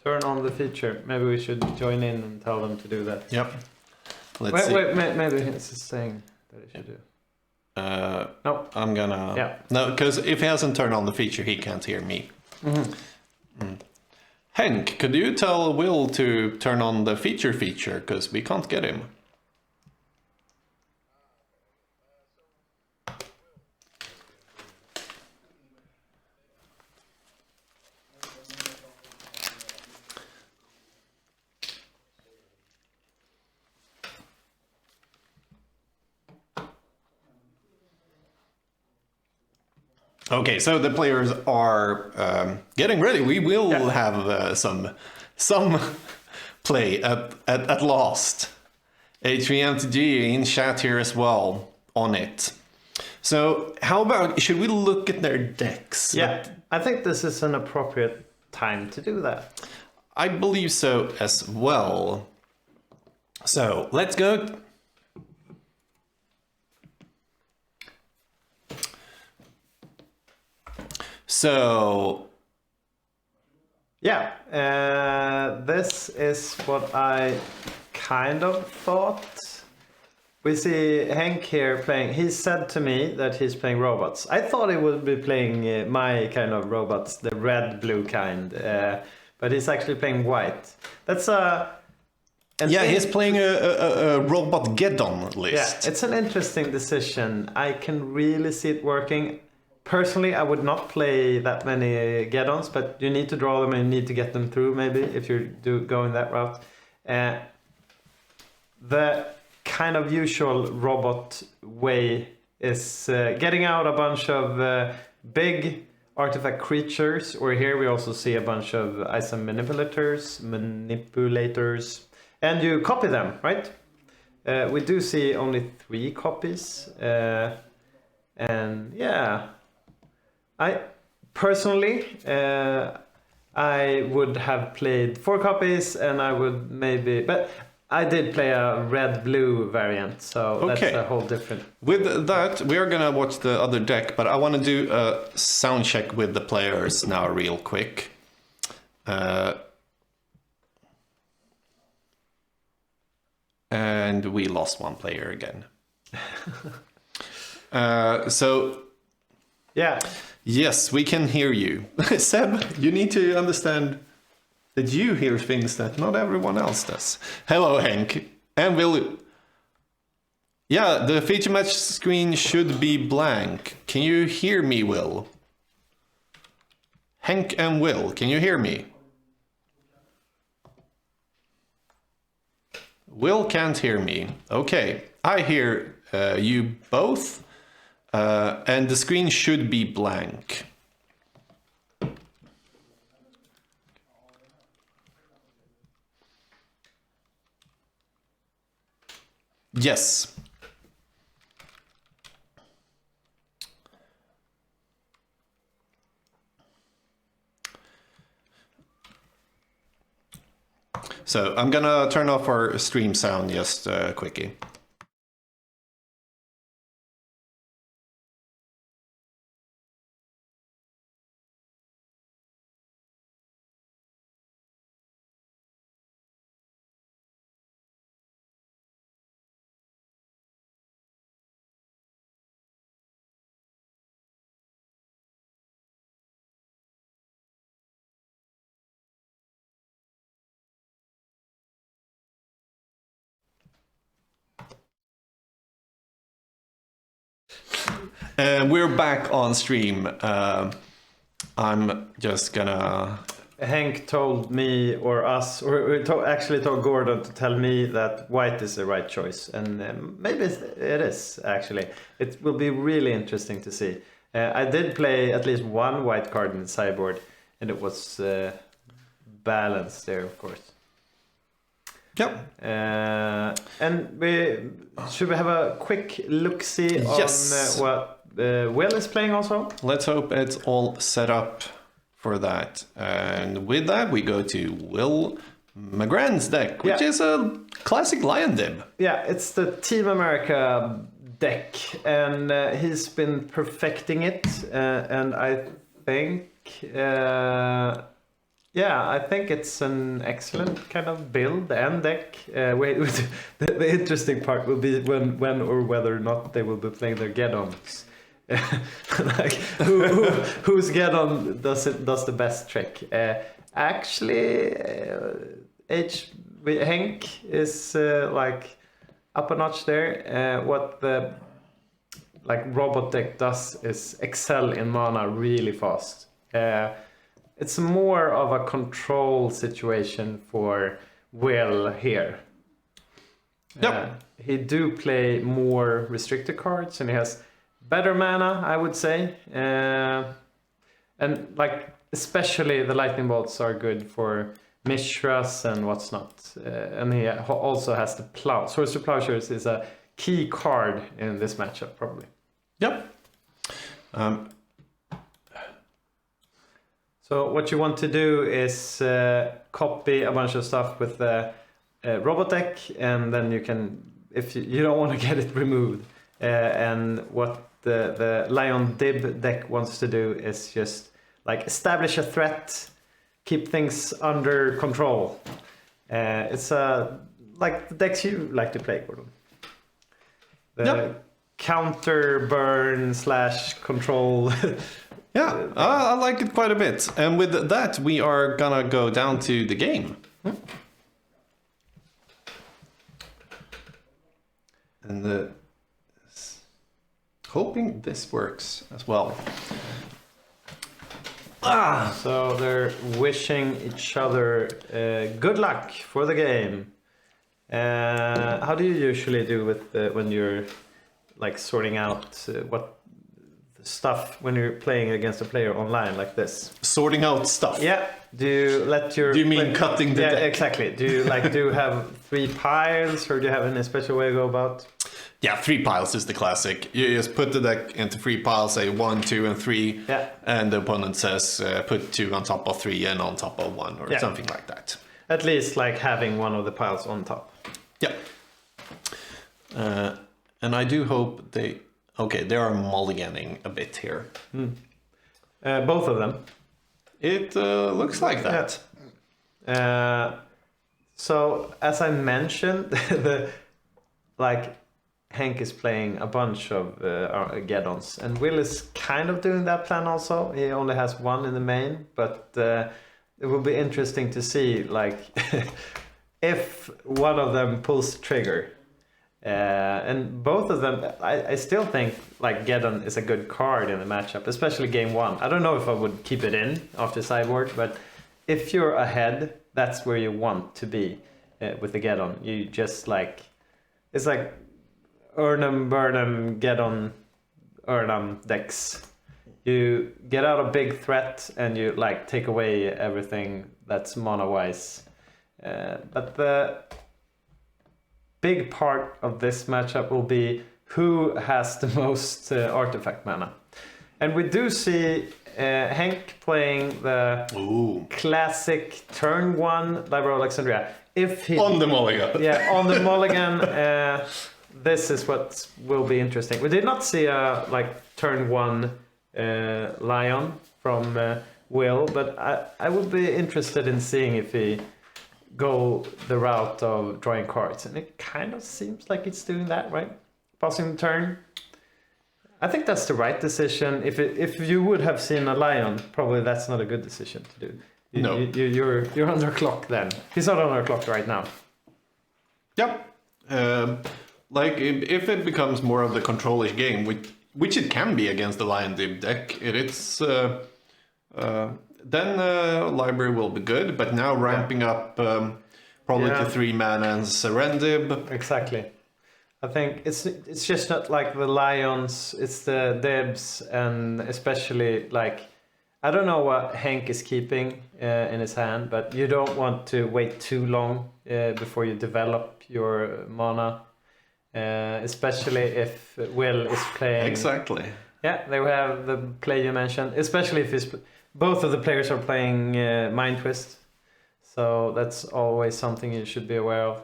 Turn on the feature. Maybe we should join in and tell them to do that. Yep. Let's see. Wait, maybe it's saying that it should do. No. I'm gonna... No, because if he hasn't turned on the feature, he can't hear me. Henk, could you tell Will to turn on the feature, because we can't get him. Okay, so the players are getting ready. We will have some play at last. H3MTG in chat here as well on it. So how about, should we look at their decks? Yeah, I think this is an appropriate time to do that. I believe so as well. So let's go. So, yeah, this is what I kind of thought. We see Henk here playing. He said to me that he's playing robots. I thought he would be playing my kind of robots, the red-blue kind, but he's actually playing white. That's he's playing a robot Geddon list. Yeah, it's an interesting decision. I can really see it working. Personally, I would not play that many Geddons, but you need to draw them and you need to get them through, maybe, if you're going that route. The kind of usual robot way is getting out a bunch of big artifact creatures, or here we also see a bunch of item manipulators, and you copy them, right? We do see only 3 copies, and yeah. I personally, I would have played 4 copies, and I would maybe, but I did play a red-blue variant, so that's a whole different. With that, we are gonna watch the other deck, but I want to do a sound check with the players now, real quick. And we lost one player again. So. Yeah. Yes, we can hear you. Seb, you need to understand that you hear things that not everyone else does. Hello, Henk. And Will. Yeah, the feature match screen should be blank. Can you hear me, Will? Henk and Will, can you hear me? Will can't hear me. Okay, I hear you both. And the screen should be blank. Yes. So I'm gonna turn off our stream sound just quickly. We're back on stream. I'm just gonna... Hank told me or us, actually told Gordon to tell me that white is the right choice. And maybe it is, actually. It will be really interesting to see. I did play at least one white card in the sideboard, and it was balanced there, of course. Yep. And should we have a quick look-see Yes. on what Will is playing also? Let's hope it's all set up for that. And with that, we go to Will McGrand's deck, which is a classic Lion Dib. Yeah, it's the Team America deck, and he's been perfecting it. And I think, I think it's an excellent kind of build and deck. The interesting part will be when or whether or not they will be playing their Geddons. Like whose Geddon does the best trick? Actually, Henk is like up a notch there. What the robot deck does is excel in mana really fast. It's more of a control situation for Will here. Yep. He do play more restricted cards, and he has better mana, I would say. And especially the lightning bolts are good for Mishras and what's not. And he also has the plow. Source of Plowshares is a key card in this matchup, probably. Yep. So what you want to do is copy a bunch of stuff with the robot deck, and then you can, if you don't want to get it removed. And what the Lion Dib deck wants to do is just establish a threat, keep things under control. It's like the decks you like to play, Gordon. The counter burn / control. Yeah, I like it quite a bit. And with that, we are gonna go down to the game. And hoping this works as well. So they're wishing each other good luck for the game. How do you usually do with when you're sorting out what stuff when you're playing against a player online like this? Sorting out stuff. Yeah. Do you let your... Do you mean cutting the deck? deck? Exactly. Do you do you have 3 piles, or do you have any special way to go about? Yeah, 3 piles is the classic. You just put the deck into 3 piles, say 1, 2, and 3. Yeah. And the opponent says put 2 on top of 3 and on top of 1 or something like that. At least having one of the piles on top. Yeah. And I do hope they... Okay, they are mulliganing a bit here. Both of them. It looks like that. So as I mentioned, Hank is playing a bunch of Geddons, and Will is kind of doing that plan also. He only has 1 in the main, but it will be interesting to see if one of them pulls the trigger. And both of them, I still think Geddon is a good card in the matchup, especially game 1. I don't know if I would keep it in after sideboard, but if you're ahead, that's where you want to be with the Geddon. You just it's like Urnum, Burnham, Geddon, Urnum decks. You get out a big threat and you take away everything that's mana wise. But the big part of this matchup will be who has the most artifact mana. And we do see Hank playing the classic turn 1 Library of Alexandria. If he, on the mulligan. Yeah, on the mulligan. This is what will be interesting. We did not see a turn 1 Lion from Will, but I would be interested in seeing if he go the route of drawing cards, and it kind of seems like it's doing that, right? Passing the turn. I think that's the right decision. If you would have seen a Lion, probably that's not a good decision to do. No. You're under clock then. He's not under clock right now. Yep. If it becomes more of the control-ish game, which it can be against the Lion Dib deck. Then library will be good, but now ramping up probably to 3 mana and Serendib. Exactly. I think it's just not like the Lions, it's the Debs, and especially like, I don't know what Hank is keeping in his hand, but you don't want to wait too long before you develop your mana, especially if Will is playing. Exactly. Yeah, they have the play you mentioned, especially if both of the players are playing Mind Twist. So that's always something you should be aware of.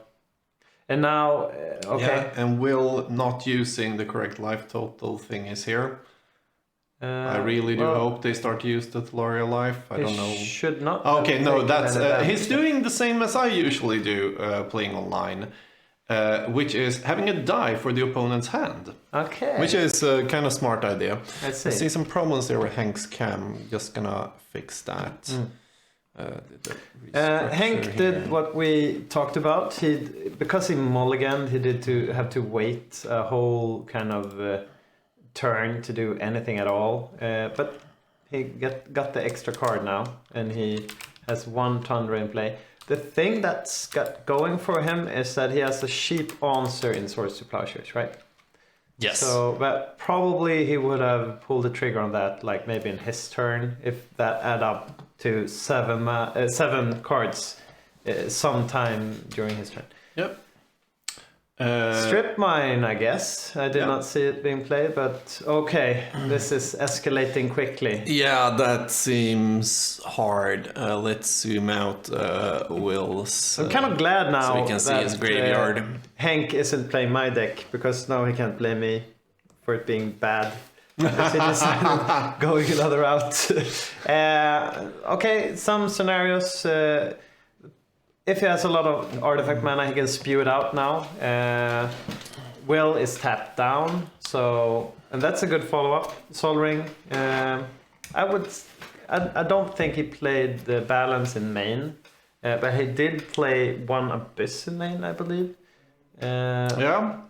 And now, okay. Yeah, and Will not using the correct life total thing is here. I really do hope they start to use the Talaria life. I don't know. Should not. Okay, no, that's he's doing the same as I usually do playing online, which is having a die for the opponent's hand. Okay. Which is a kind of smart idea. I see. I see some problems there with Hank's cam. Just gonna fix that. Hank did what we talked about. Because he mulliganed, he did have to wait a whole kind of turn to do anything at all. But he got the extra card now, and he has 1 Tundra in play. The thing that's got going for him is that he has a cheap answer in Swords to Plowshares, right? Yes. So, but probably he would have pulled the trigger on that, like maybe in his turn, if that add up to 7 cards sometime during his turn. Yep. Strip mine, I guess. I did not see it being played, but okay, this is escalating quickly. Yeah, that seems hard. Let's zoom out Will's. I'm kind of glad now so we can see that, his graveyard. Hank isn't playing my deck, because now he can't blame me for it being bad. Because he decided going another route. Okay, some scenarios. If he has a lot of artifact mana, he can spew it out now. Will is tapped down, and that's a good follow-up. Sol Ring. I don't think he played the balance in main, but he did play 1 Abyss in main, I believe. Yeah.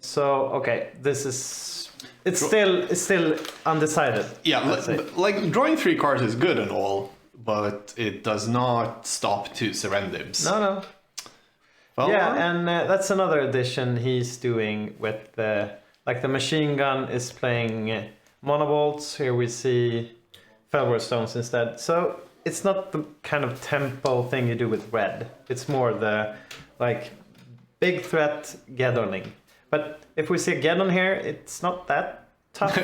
So okay, this is. It's still undecided. Yeah, like drawing 3 cards is good and all, but it does not stop 2 Serendibs. No. Well, Yeah, and that's another addition he's doing with the machine gun is playing monobolts. Here we see Fellwar Stones instead. So it's not the kind of tempo thing you do with red. It's more the big threat Geddoning. But if we see a Geddon here, it's not that tough.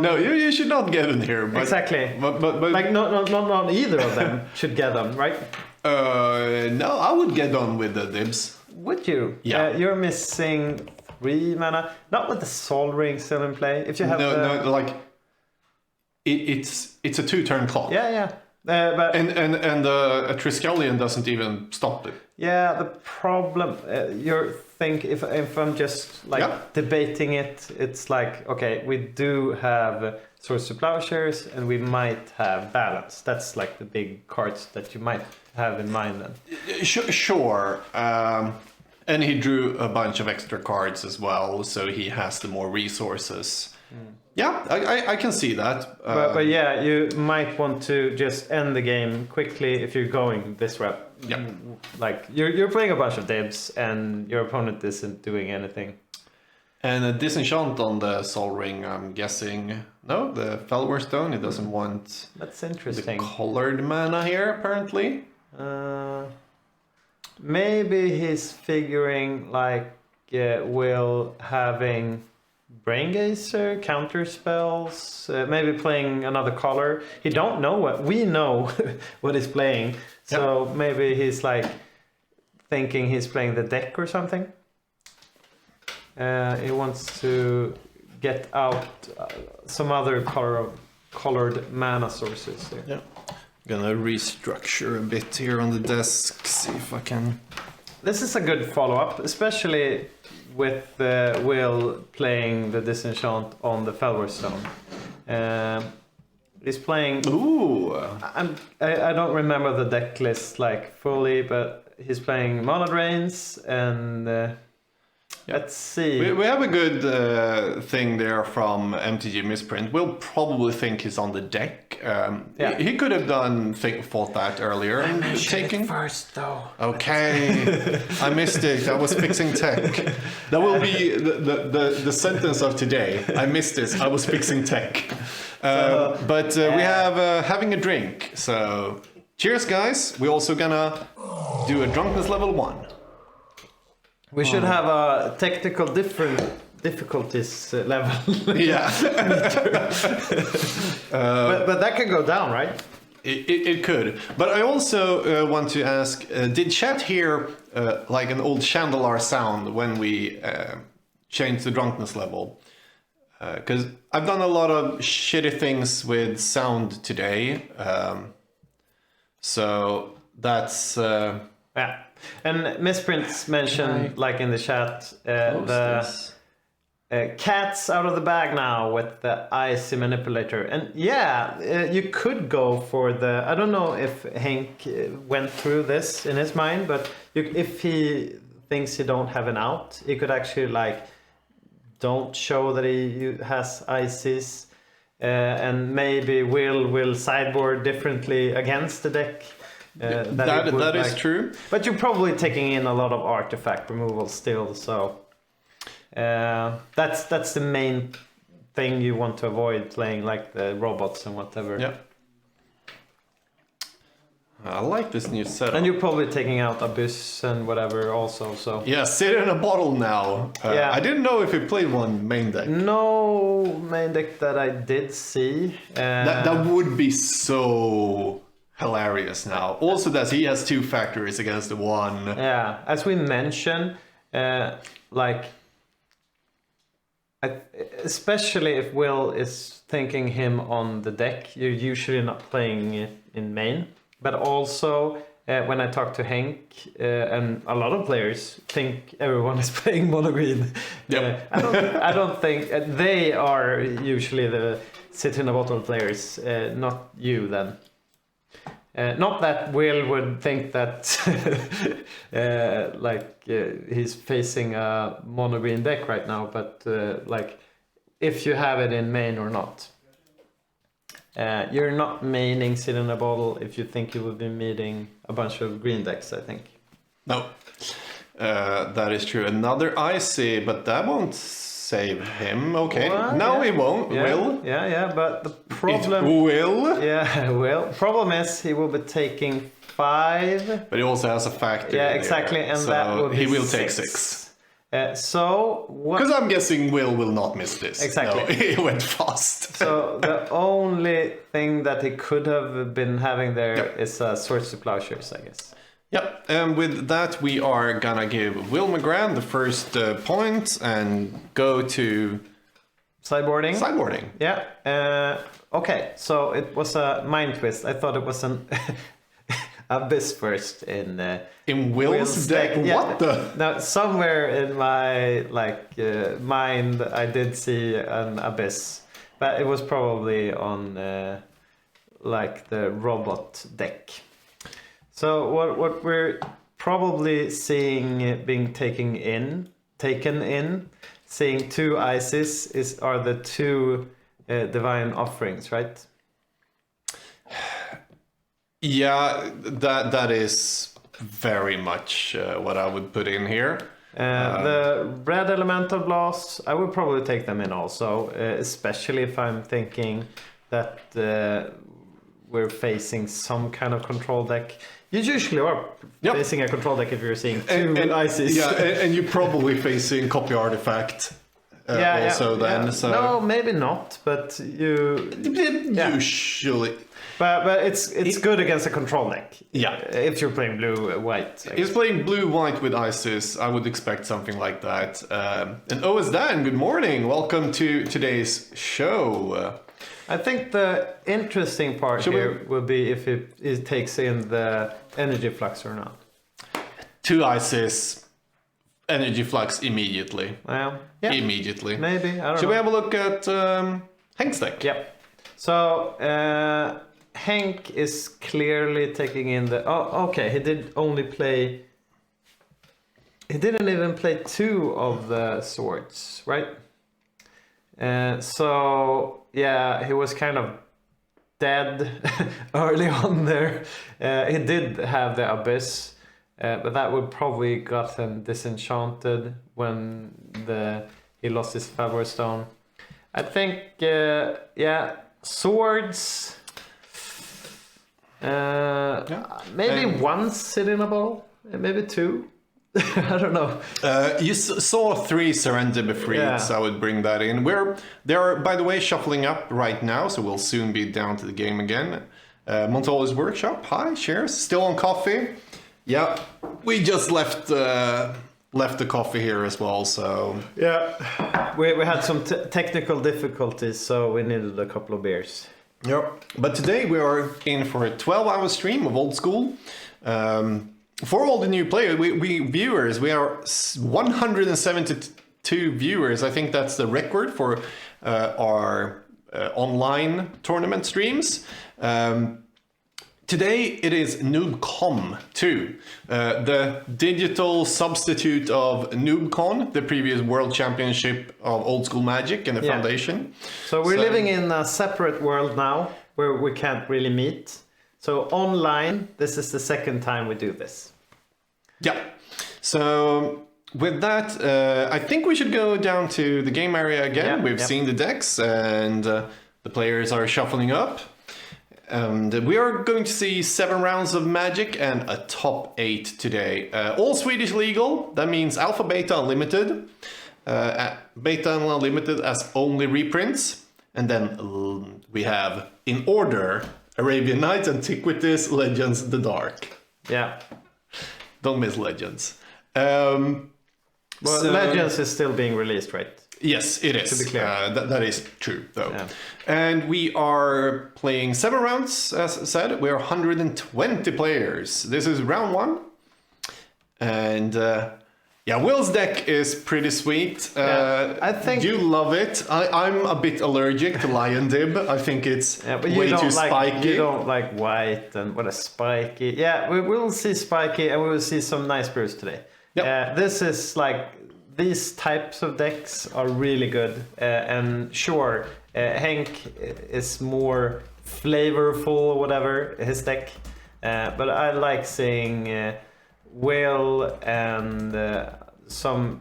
No, you should not get in here. But, Exactly. But Like not either of them should Geddon, right? no, I would get on with the dibs. Would you? Yeah. You're missing 3 mana. Not with the Sol Ring still in play. If you have No, like it's a 2-turn clock. Yeah. But And a Triskelion doesn't even stop it. yeah, the problem if I'm just debating it, it's like, okay, we do have Swords to Plowshares and we might have Balance. That's like the big cards that you might have in mind then. Sure. And he drew a bunch of extra cards as well, so he has the more resources. Yeah, I can see that. But yeah, you might want to just end the game quickly if you're going this route. Yeah. Like you're playing a bunch of dibs and your opponent isn't doing anything. And a disenchant on the Sol Ring, I'm guessing. No, the Fellwar Stone, he doesn't want That's the interesting. colored mana here, apparently. Maybe he's figuring Will having Brain Gazer, counter spells, maybe playing another color. He don't know what we know what he's playing. So maybe he's thinking he's playing the deck or something. He wants to get out some other colored mana sources there. Yeah. Gonna restructure a bit here on the desk, see if I can. This is a good follow-up, especially with Will playing the disenchant on the Fellwar Stone. He's playing. Ooh. I don't remember the deck list fully, but he's playing Mono Drains and Let's see. We have a good thing there from MTG Misprint. We'll probably think he's on the deck. He could have thought that earlier. Taking first, though. Okay, I missed it. I was fixing tech. That will be the sentence of today. I missed this. I was fixing tech. But we have having a drink. So cheers, guys. We're also gonna do a drunkenness level 1. We should have a technical difficulties level. Yeah. But that can go down, right? It could. But I also want to ask, did chat hear like an old chandelier sound when we changed the drunkenness level? Because I've done a lot of shitty things with sound today. So that's... Yeah. And Misprints mentioned, like in the chat, the cat's out of the bag now with the IC manipulator. And yeah, you could go for the... I don't know if Hank went through this in his mind, but if he thinks he don't have an out, he could actually like don't show that he has ICs, and maybe will sideboard differently against the deck. That is true. But you're probably taking in a lot of artifact removal still, so that's the main thing you want to avoid playing, like the robots and whatever. Yeah. I like this new setup. And you're probably taking out Abyss and whatever also, so... Yeah, sit in a bottle now. Yeah. I didn't know if he played one main deck. No main deck that I did see. That would be so hilarious now. Also that he has 2 factories against the 1. Yeah, as we mentioned, especially if Will is thinking him on the deck, you're usually not playing it in main. But also, when I talk to Hank, and a lot of players think everyone is playing mono green. Yep. I don't think they are usually the sit in a bottle players, not you then. Not that Will would think that he's facing a mono green deck right now, but if you have it in main or not. You're not maining sit in a bottle if you think you will be meeting a bunch of green decks, I think. No, that is true. Another IC, but that won't save him. Okay, Well, no, yeah. he won't. Yeah, Will? Yeah, but the problem... It will? Yeah, well, problem is he will be taking 5. But he also has a factory. Yeah, exactly, there, and so that will be he will take 6. 6. So what? Because I'm guessing Will not miss this. Exactly. No, he went fast. So the only thing that he could have been having there Yep. is Swords to Plowshares, I guess. Yep, and with that we are gonna give Will McGrath the first point and go to Sideboarding? sideboarding. Yeah. Okay, so it was a mind twist. I thought it was an Abyss first in Will's deck? Yeah. What the? Now, somewhere in my mind, I did see an Abyss, but it was probably on the robot deck. So what we're probably seeing being taken in, seeing 2 ICs are the 2 divine offerings, right? Yeah, that is very much what I would put in here. The red elemental blasts, I would probably take them in also, especially if I'm thinking that we're facing some kind of control deck. You usually are facing a control deck if you're seeing 2 ICs. Yeah, and you're probably facing copy artifact then. So. No, maybe not, but usually. But it's good against a control deck. Yeah. If you're playing blue-white. If he's playing blue-white with ISIS, I would expect something like that. And OS Dan, good morning. Welcome to today's show. I think the interesting part here will be if it takes in the energy flux or not. 2 ISIS, energy flux immediately. Yeah. Immediately. Maybe, I don't know. Should we have a look at Hank's deck? Yep. So Hank is clearly taking in the... Oh, okay, he did only play... he didn't even play 2 of the swords, right? So yeah, he was kind of dead early on there. He did have the Abyss, but that would probably got him disenchanted when he lost his Favor Stone. I think, swords. Maybe one sitting a ball, maybe 2. I don't know. You saw 3 surrender befrieds. I would bring that in. They're by the way shuffling up right now, so we'll soon be down to the game again. Montoli's workshop. Hi, cheers. Still on coffee. Yeah, we just left the coffee here as well. So yeah, we had some technical difficulties, so we needed a couple of beers. Yep. But today we are in for a 12-hour stream of Old School. For all the new players, we are 172 viewers. I think that's the record for our online tournament streams. Today it is n00bcom 2, the digital substitute of NoobCon, the previous World Championship of Old School Magic and the Foundation. So we're living in a separate world now where we can't really meet. So online, this is the second time we do this. Yeah. So with that, I think we should go down to the game area again. We've seen the decks and the players are shuffling up. And we are going to see 7 rounds of Magic and a top 8 today. All Swedish legal. That means Alpha, Beta, Unlimited. Beta and Unlimited as only reprints. And then we have, in order, Arabian Nights, Antiquities, Legends, The Dark. Yeah. Don't miss Legends. Legends is still being released, right? Yes, it is. To be clear. That is true, though. Yeah. And we are playing 7 rounds, as I said. We're 120 players. This is round 1. And Will's deck is pretty sweet. I think you love it. I'm a bit allergic to Lion Dib. I think it's way too spiky. You don't like white and what a spiky. Yeah, we will see spiky and we will see some nice brews today. Yep. This is like, these types of decks are really good. And sure, Henk is more flavorful or whatever, his deck. But I like seeing Will and some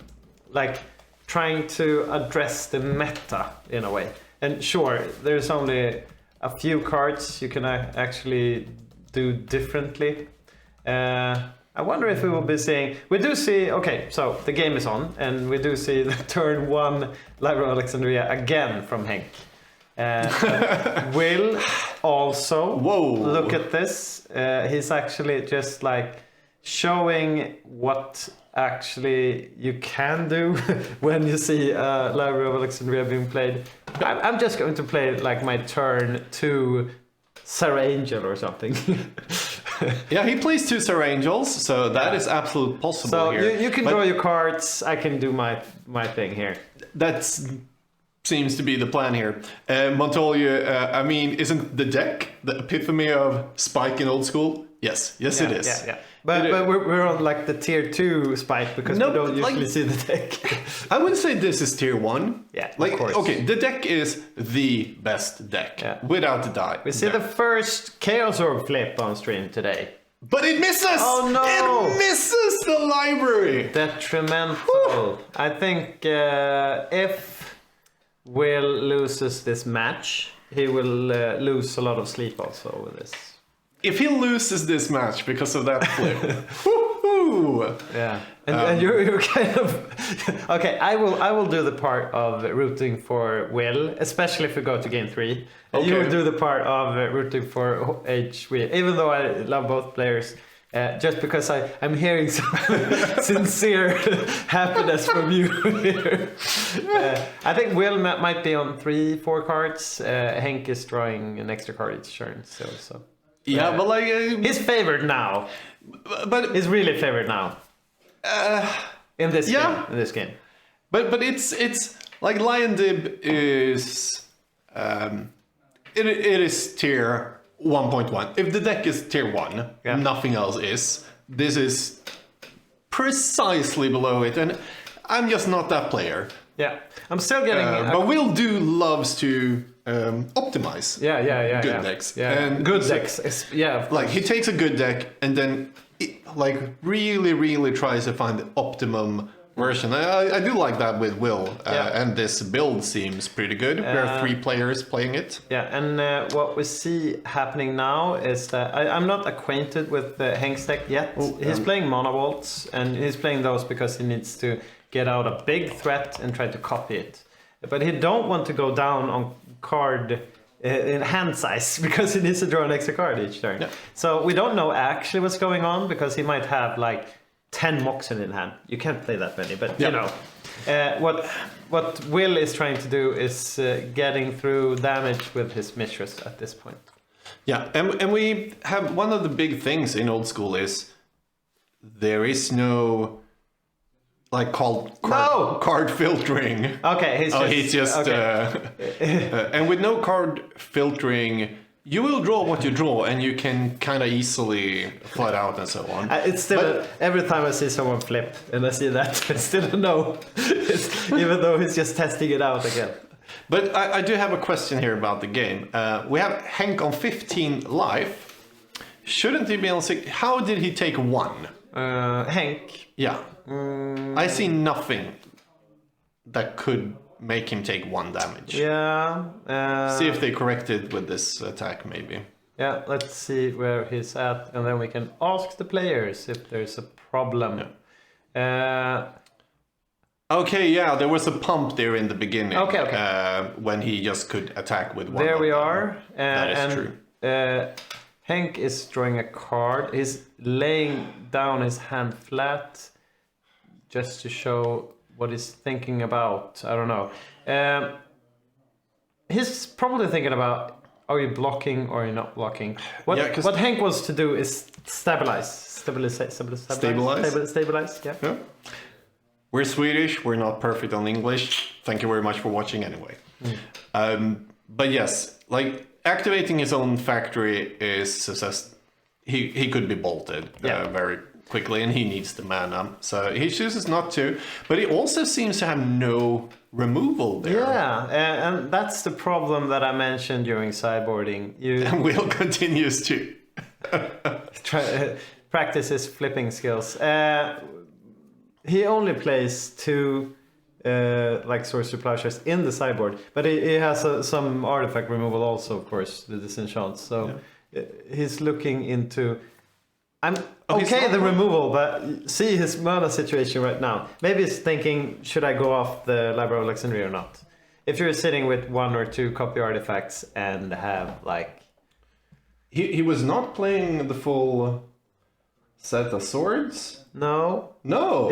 like trying to address the meta in a way. And sure, there's only a few cards you can actually do differently. I wonder if we will be seeing, we do see, okay, so the game is on and we do see the turn 1 Library of Alexandria again from Henk. Will also, look at this, he's actually just like showing what actually you can do when you see Library of Alexandria being played. I'm just going to play like my turn 2 Sarah Angel or something. Yeah, he plays 2 Sarah Angels, so that is absolutely possible. So here. You can draw your cards, I can do my thing here. That seems to be the plan here. Montolia, I mean, isn't the deck the epitome of Spike in Old School? Yes, it is. Yeah. But we're on like the tier 2 Spike because we don't usually see the deck. I wouldn't say this is tier 1. Yeah, like, of course. Okay, the deck is the best deck, without a doubt. We see the first Chaos Orb flip on stream today. But it misses! Oh no! It misses the library! Detrimental. I think if Will loses this match, he will lose a lot of sleep also with this. If he loses this match because of that flip, woohoo! Yeah, and you're kind of okay. I will do the part of rooting for Will, especially if we go to game 3. Okay. You will do the part of rooting for HV, even though I love both players. Just because I'm hearing some sincere happiness from you here. I think Will might be on 3-4 cards. Henk is drawing an extra card each turn, so. Yeah, but like he's favored now. But he's really favored now. In this game. But it's like Lion Dib is it is tier 1.1. If the deck is tier 1, nothing else is. This is precisely below it, and I'm just not that player. Yeah, I'm still getting. But Will loves to optimize. Yeah. Good decks. Yeah, And good so- decks. Yeah, Like he takes a good deck and then really tries to find the optimum version. I do like that with Will, and this build seems pretty good. There are 3 players playing it. Yeah, and what we see happening now is that I'm not acquainted with Hank's deck yet. He's playing Monovolts, and he's playing those because he needs to get out a big threat and try to copy it. But he don't want to go down on card in hand size because he needs to draw an extra card each turn. Yeah. So we don't know actually what's going on because he might have like 10 Moxen in hand. You can't play that many, but you know. What Will is trying to do is getting through damage with his mistress at this point. Yeah, and we have one of the big things in old school is there is no like card filtering. Okay, he's just okay. and with no card filtering, you will draw what you draw, and you can kind of easily flood out and so on. It's still every time I see someone flip and I see that, it's still a no, even though he's just testing it out again. But I do have a question here about the game. We have Hank on 15 life. Shouldn't he be on 6? How did he take 1? Hank. Yeah. I see nothing that could make him take 1 damage. Yeah. See if they corrected with this attack, maybe. Yeah, let's see where he's at, and then we can ask the players if there's a problem. Yeah. Okay, yeah, there was a pump there in the beginning. Okay. When he just could attack with 1. There we are. That is true. Hank is drawing a card. He's laying down his hand flat just to show what he's thinking about. I don't know. He's probably thinking about, are you blocking or are you not blocking? What Hank wants to do is stabilize, yeah. We're Swedish, we're not perfect on English. Thank you very much for watching anyway. But yes, like activating his own factory is he could be bolted very quickly, and he needs the mana, so he chooses not to. But he also seems to have no removal there. Yeah, and that's the problem that I mentioned during sideboarding. And Will continues to practice his flipping skills. He only plays 2 like Sorcery Plowshares in the sideboard, but he has some artifact removal also, of course, the disenchant. So he's looking into. I'm okay the removal, but see his mana situation right now. Maybe he's thinking, should I go off the Library of Alexandria or not? If you're sitting with 1 or 2 copy artifacts and have like, he was not playing the full set of swords. No.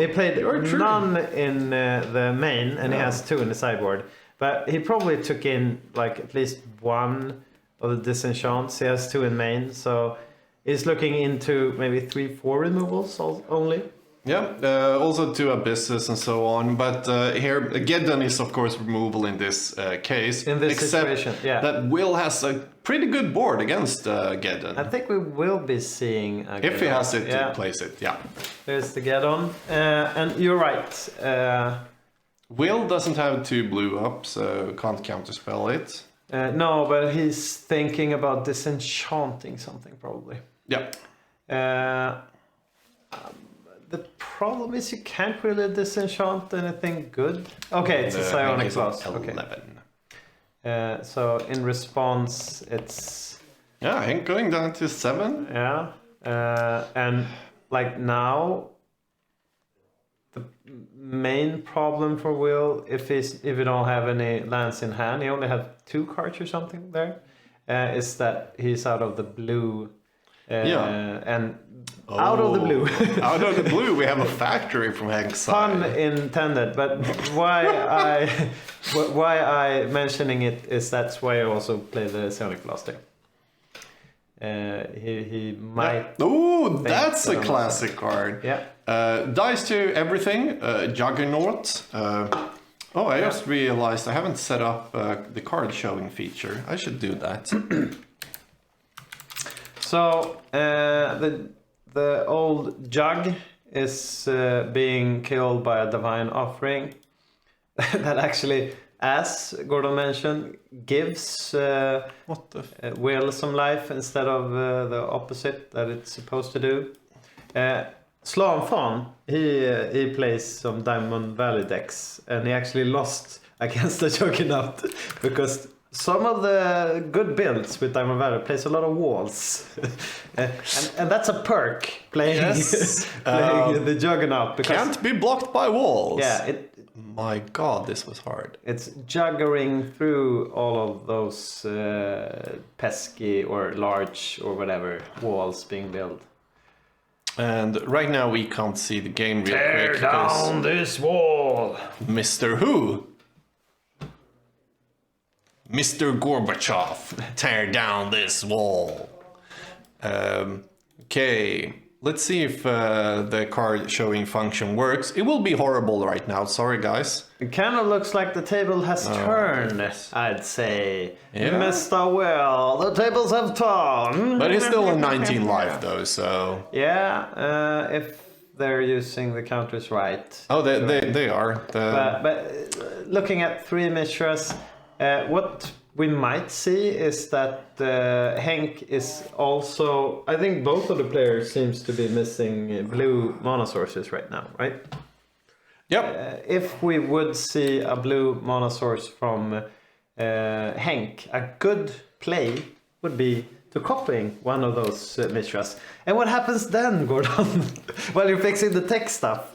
He played none in the main, and he has 2 in the sideboard. But he probably took in like at least 1 of the disenchants. He has 2 in main, so he's looking into maybe 3-4 removals only. Yeah, also 2 abysses and so on. But here, Geddon is of course removal in this case. In this situation, yeah. That Will has a pretty good board against Geddon. I think we will be seeing a if he has it to place it, yeah. There's the Geddon. And you're right. Will doesn't have 2 blue up, so can't counterspell it. No, but he's thinking about disenchanting something probably. Yeah. The problem is you can't really disenchant anything good. Okay, it's a psionic class. 11. Okay. So in response, it's Yeah, Hank going down to 7. yeah, and like now, the main problem for Will, if you don't have any lands in hand, he only has 2 cards or something there, is that he's out of the blue. And out of the blue. Out of the blue, we have a factory from Hank's side. Pun intended, but why I mentioning it is that's why I also play the Psionic Blaster. He might. Oh, that's a classic card. Yeah. Dice to everything. Juggernaut. I just realized I haven't set up the card showing feature. I should do that. So the old jug is being killed by a divine offering that actually, as Gordon mentioned, gives What the? Will some life instead of the opposite that it's supposed to do. Slam Fan, he plays some Diamond Valley decks, and he actually lost against the Juggernaut because some of the good builds with Diamond Valley plays a lot of walls. and that's a perk playing, Yes. playing the Juggernaut. Because, Can't be blocked by walls. yeah, My God, this was hard. it's juggering through all of those pesky or large or whatever walls being built. And right now we can't see the game real Tear quick down this wall! Mr. Who? Mr. Gorbachev, tear down this wall. Okay, let's see if the card showing function works. It will be horrible right now, sorry guys. It kind of looks like the table has turned, I'd say. Yeah. Mr. Will, the tables have turned. But he's still in 19 life though, so... Yeah, if they're using the counters right. Oh, they are. But looking at 3 Mishras, what we might see is that Henk is also... I think both of the players seems to be missing blue mana sources right now, right? Yep. If we would see a blue mana source from Henk, a good play would be to copying one of those Mishras. And what happens then, Gordon? While you're fixing the tech stuff,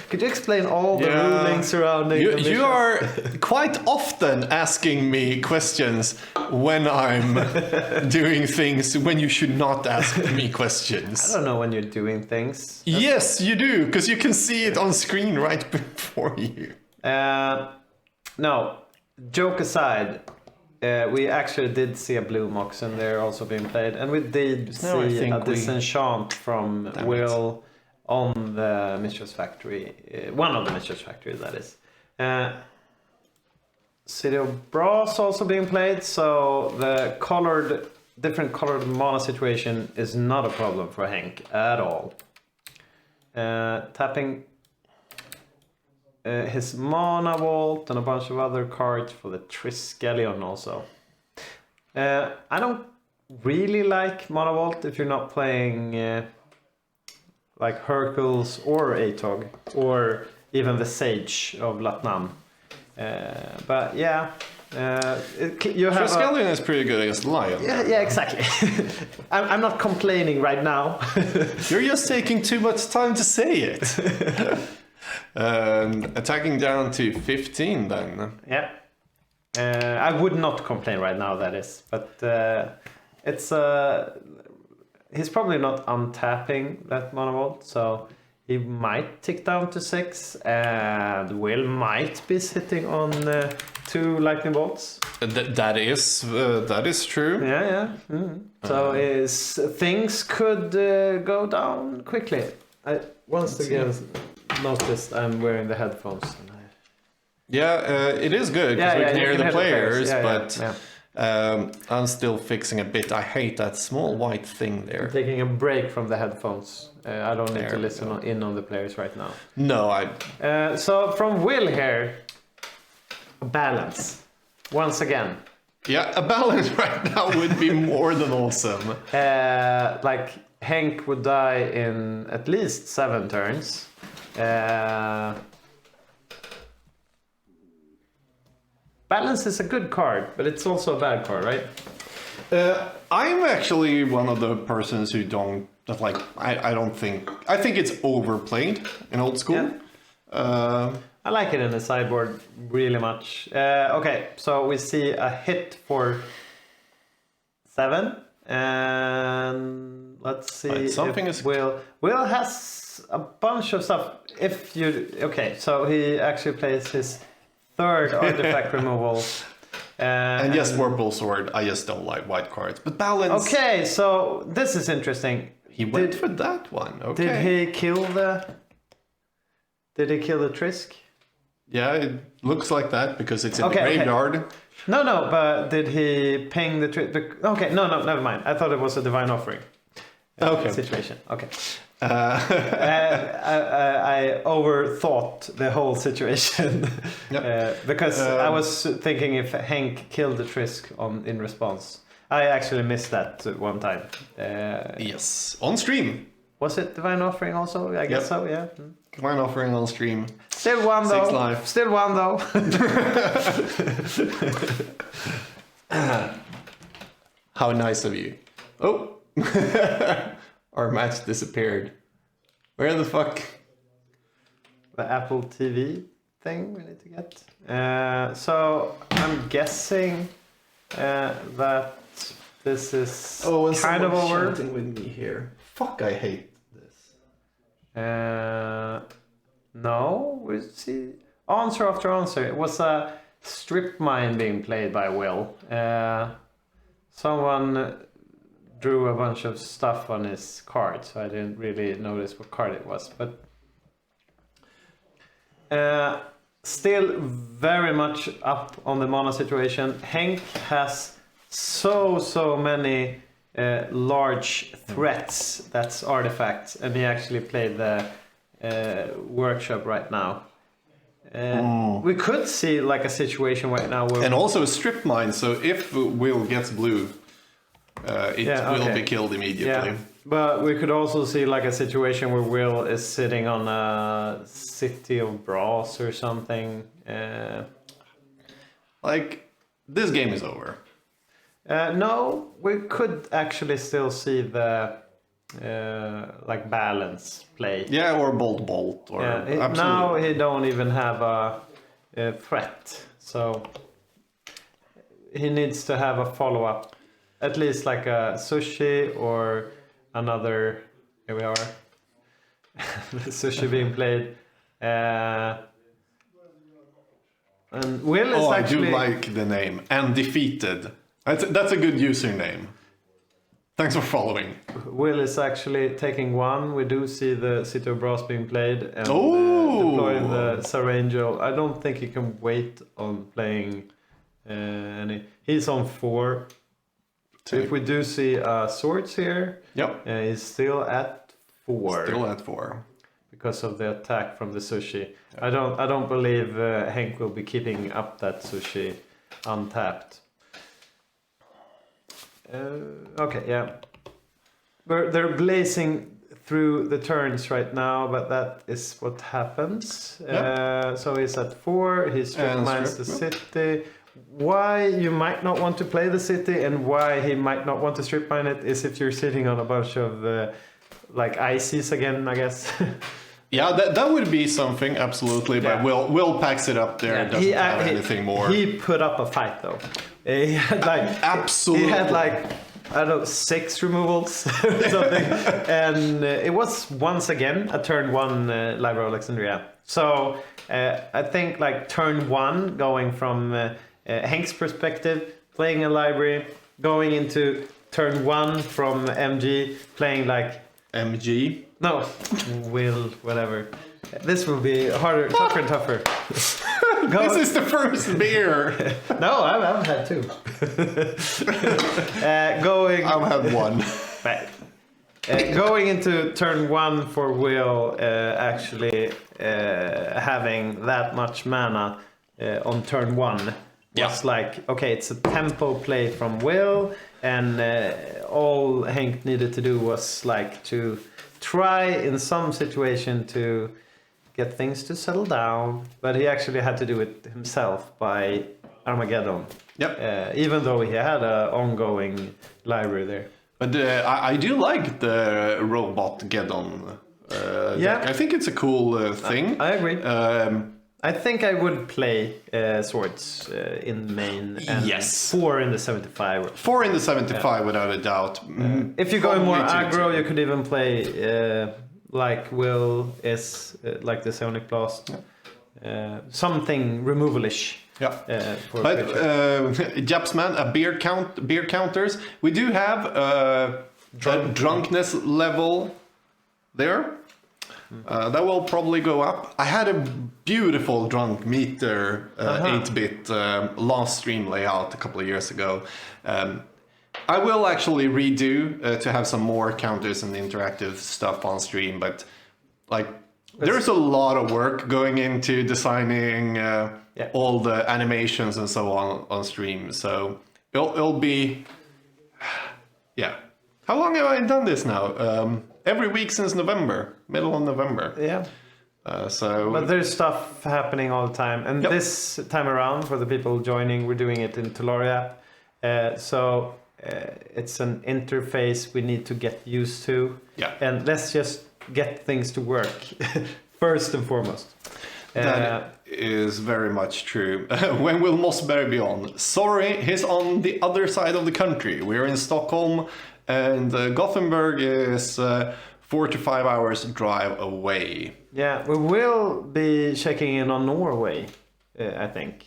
could you explain all the rulings surrounding the Mishras? You are quite often asking me questions when I'm doing things when you should not ask me questions. I don't know when you're doing things. Yes, you do, because you can see it on screen right before you. No, joke aside, we actually did see a blue Mox and they're also being played, and we did Now I see think a disenchant from Damn Will on the Mistress Factory, one of the Mistress Factory that is. City of Brass also being played, so the different colored mana situation is not a problem for Henk at all. Tapping his Mana Vault and a bunch of other cards for the Triskelion also. I don't really like Mana Vault if you're not playing like Hercules or Atog or even the Sage of Latnam. But yeah, you have Triskelion is pretty good against Lion. yeah, exactly. I'm not complaining right now. You're just taking too much time to say it. Attacking down to 15 then. Yeah. I would not complain right now, that is. But it's he's probably not untapping that Mana Vault, so he might tick down to 6, and Will might be sitting on 2 Lightning Bolts. That is true. Yeah. So things could go down quickly. I once again noticed I'm wearing the headphones. Yeah, it is good because we can hear the players, but yeah. I'm still fixing a bit. I hate that small white thing there. I'm taking a break from the headphones. I don't need There to we listen go. in on the players right now. No, So from Will here, a balance. Once again. Yeah, a balance right now would be more than awesome. Like Henk would die in at least 7 turns. Balance is a good card, but it's also a bad card, right? I'm actually one of the persons who don't like. I don't think. I think it's overplayed in old school. Yeah. I like it in the sideboard really much. Okay, so we see a hit for 7, and let's see. Right, something is. Will has a bunch of stuff. If you so he actually plays his 3rd artifact removal. And yes, Warble Sword. I just don't like white cards, but balance. Okay, so this is interesting. He went for that one. Okay. Did he kill the? Did he kill the Trisk? Yeah, it looks like that because it's in the Okay. graveyard. No, but did he ping the Trisk? Okay, no, never mind. I thought it was a divine offering Okay. situation. Okay. I overthought the whole situation. Yep. Because I was thinking if Hank killed the Trisk in response. I actually missed that one time. Yes, on stream. Was it Divine Offering also? I guess Yep. so, yeah. Divine Offering on stream. Still one though. 6 life. Still one though. How nice of you. Oh, our match disappeared. Where the fuck? The Apple TV thing we need to get. So I'm guessing that this is kind of over. With me here. Fuck, I hate this. No, we see answer after answer. It was a strip mine being played by Will. Someone drew a bunch of stuff on his card, so I didn't really notice what card it was. But still very much up on the mana situation. Hank has so many large threats, that's artifacts, and he actually played the workshop right now. We could see like a situation right now where And also a strip mine, so if Will gets blue, it will be killed immediately. But we could also see like a situation where Will is sitting on a City of Brass or something. Like, this game is over. No, we could actually still see the like balance play. Yeah, or bolt, or absolutely. Now he don't even have a threat, so he needs to have a follow-up, at least like a sushi or another. Here we are. The sushi being played. And Will is actually... I do like the name. Undefeated. That's a good username. Thanks for following. Will is actually taking one. We do see the City of Brass being played and deploying the Sarangel. I don't think he can wait on playing any. He's on 4. So if we do see swords here, he's still at 4. Still at 4. Because of the attack from the sushi. I don't believe Hank will be keeping up that sushi untapped. Okay, yeah. They're blazing through the turns right now, but that is what happens. So he's at 4, he strip mines the city. Why you might not want to play the city and why he might not want to strip mine it is if you're sitting on a bunch of like ICs again, I guess. Yeah, that would be something, absolutely, but Will packs it up there, doesn't have anything more. He put up a fight though. He had like absolutely. He had like I don't know 6 removals or something, and it was once again a turn 1 Library of Alexandria. So I think like turn 1 going from Hank's perspective, playing a library, going into turn 1 from MG, playing like MG. No, Will, whatever. This will be harder, tougher and tougher. This is the first beer. No, I've had 2. I've had 1. Going into turn 1 for Will, actually having that much mana on turn 1 was like, okay, it's a tempo play from Will, and all Hank needed to do was like to try in some situation to get things to settle down, but he actually had to do it himself by Armageddon. Even though he had an ongoing library there. But I do like the robot Geddon. I think it's a cool thing. I agree. I think I would play swords in the main and 4 in the 75. 4 in the 75 without a doubt. If you're going more aggro, you could even play like Will is like the Sonic Blast. Something removal-ish. But Japsman, beer counters. We do have a drunkenness level there. That will probably go up. I had a beautiful drunk meter 8-bit last stream layout a couple of years ago. I will actually redo to have some more counters and interactive stuff on stream, but like there's a lot of work going into designing all the animations and so on stream. So it'll be How long have I done this now? Every week since November, middle of November. Yeah. But there's stuff happening all the time, and this time around, for the people joining, we're doing it in Talaria. It's an interface we need to get used to. Yeah. And let's just get things to work first and foremost. That is very much true. When will Mossberg be on? Sorry, he's on the other side of the country. We're in Stockholm, and Gothenburg is 4 to 5 hours drive away. Yeah, we will be checking in on Norway, I think,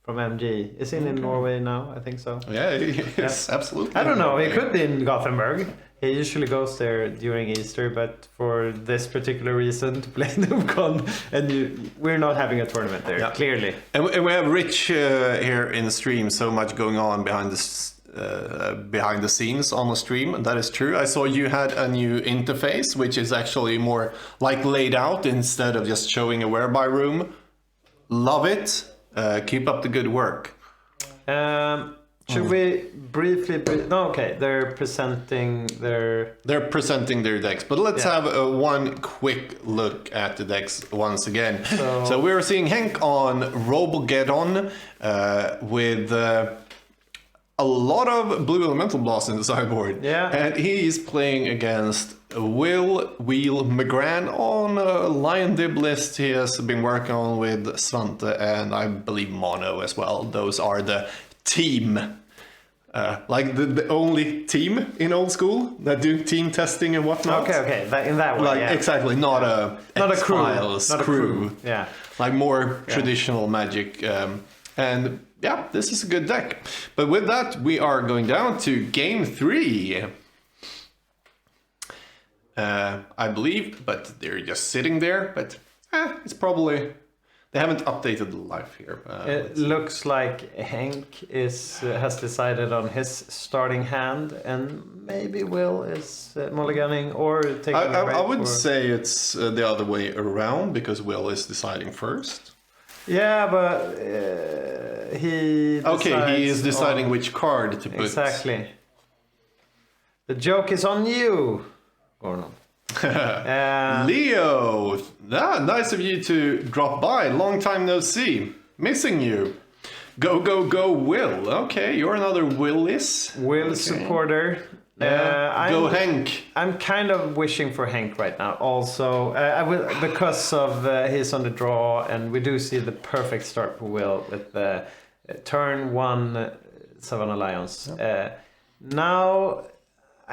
from MG. Is he in Norway now? I think so. Yeah, it's absolutely. I don't know. He could be in Gothenburg. He usually goes there during Easter, but for this particular reason, to play NoobCon, and we're not having a tournament there, clearly. And we have Rich here in the stream. So much going on behind the scenes on the stream, and that is true. I saw you had a new interface, which is actually more like laid out instead of just showing a whereby room. Love it. Keep up the good work. Should we briefly? No, okay. They're presenting their decks, but let's have one quick look at the decks once again. So we're seeing Henk on Robogeddon with a lot of blue elemental blast in the sideboard. Yeah. And he's playing against Wheel McGran on a Lion Dib list he has been working on with Svante and I believe Mono as well. Those are the team. Like the only team in old school that do team testing and whatnot. Okay. In that way, like exactly, not a crew. Yeah, like more traditional Magic. And yeah, this is a good deck. But with that, we are going down to game 3. I believe, but they're just sitting there. But it's probably. They haven't updated the life here. It looks like Henk has decided on his starting hand, and maybe Will is mulliganing or taking a break. I would say it's the other way around, because Will is deciding first. Yeah, but he is deciding which card to put. Exactly. The joke is on you, Gordon. Leo, nice of you to drop by. Long time no see. Missing you. Go, Will. Okay, you're another Willis. Will supporter. Go Henk. I'm kind of wishing for Henk right now. Also, I will, because of he's on the draw, and we do see the perfect start for Will with the turn 1 Savannah Lions. Now.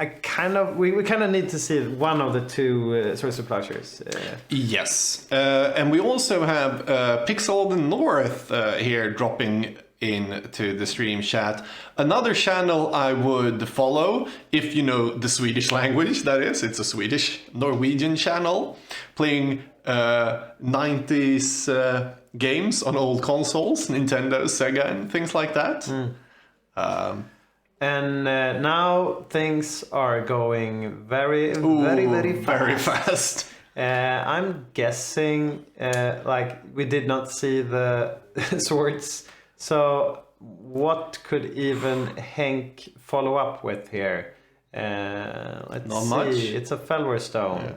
We kind of need to see one of the two Source of Plowshares. Yes, and we also have Pixel of the North here dropping into the stream chat. Another channel I would follow, if you know the Swedish language, that is. It's a Swedish-Norwegian channel playing 90s games on old consoles, Nintendo, Sega, and things like that. And now things are going very fast. Very fast. I'm guessing, we did not see the swords. So what could even Henk follow up with here? Let's not see. much. It's a Felwar Stone.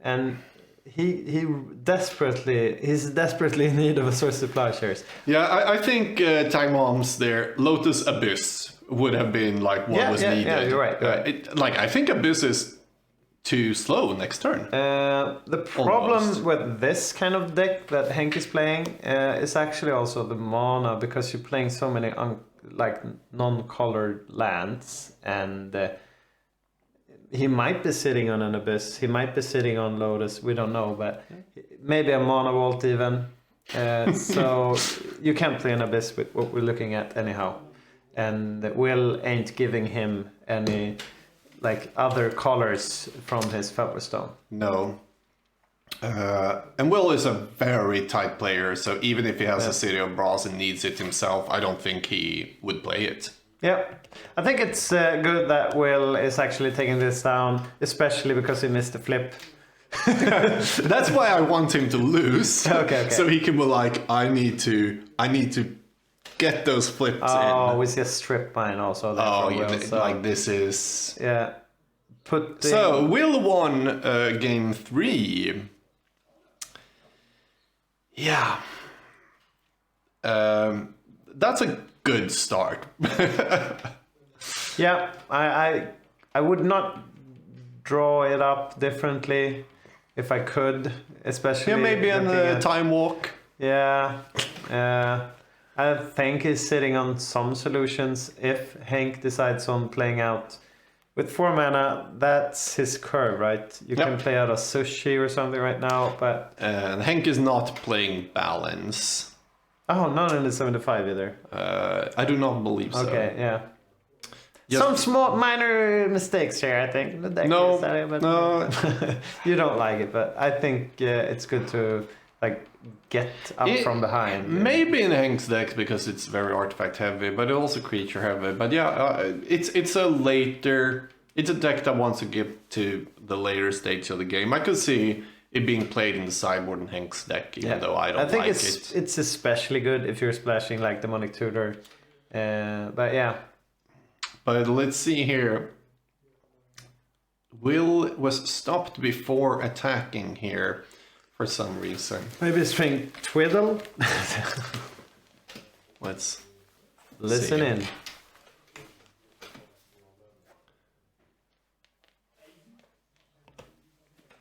And he's desperately in need of a Source of Plowshares. Yeah, I think Tag Moms there, Lotus Abyss would have been like what was needed. Yeah, you're right. I think Abyss is too slow next turn. The problem with this kind of deck that Henk is playing is actually also the mana, because you're playing so many non-colored lands, and he might be sitting on an Abyss, he might be sitting on Lotus, we don't know, but maybe a Mana Vault even. So you can't play an Abyss with what we're looking at anyhow. And Will ain't giving him any other colors from his Felwar Stone. No. And Will is a very tight player, so even if he has a City of Brass and needs it himself, I don't think he would play it. Yeah, I think it's good that Will is actually taking this down, especially because he missed the flip. That's why I want him to lose. Okay. So he can be like, I need to get those flips Oh, in. we see a strip mine also. There Oh, from yeah, Will, so, like this is. yeah. Put So Will won game 3. Yeah. That's a good start. Yeah, I would not draw it up differently if I could, especially. Yeah, maybe on looking the at- time walk. Yeah, I think he's sitting on some solutions. If Hank decides on playing out with 4 mana, that's his curve, right? You Yep. can play out a sushi or something right now, but And Hank is not playing balance. not in the 75 either. I do not believe so. Okay, yeah. Just- Some small minor mistakes here, I think. The deck No, is sorry, but no. you don't like it, but I think it's good to like get up from behind. Maybe in Hank's deck because it's very artifact heavy, but also creature heavy. But yeah, it's a deck that wants to get to the later stage of the game. I could see it being played in the sideboard in Hank's deck, even though I don't think like it's it. it's especially good if you're splashing like Demonic Tutor. But yeah. But let's see here. Will was stopped before attacking here for some reason. Maybe string Twiddle. Let's Listen see. in.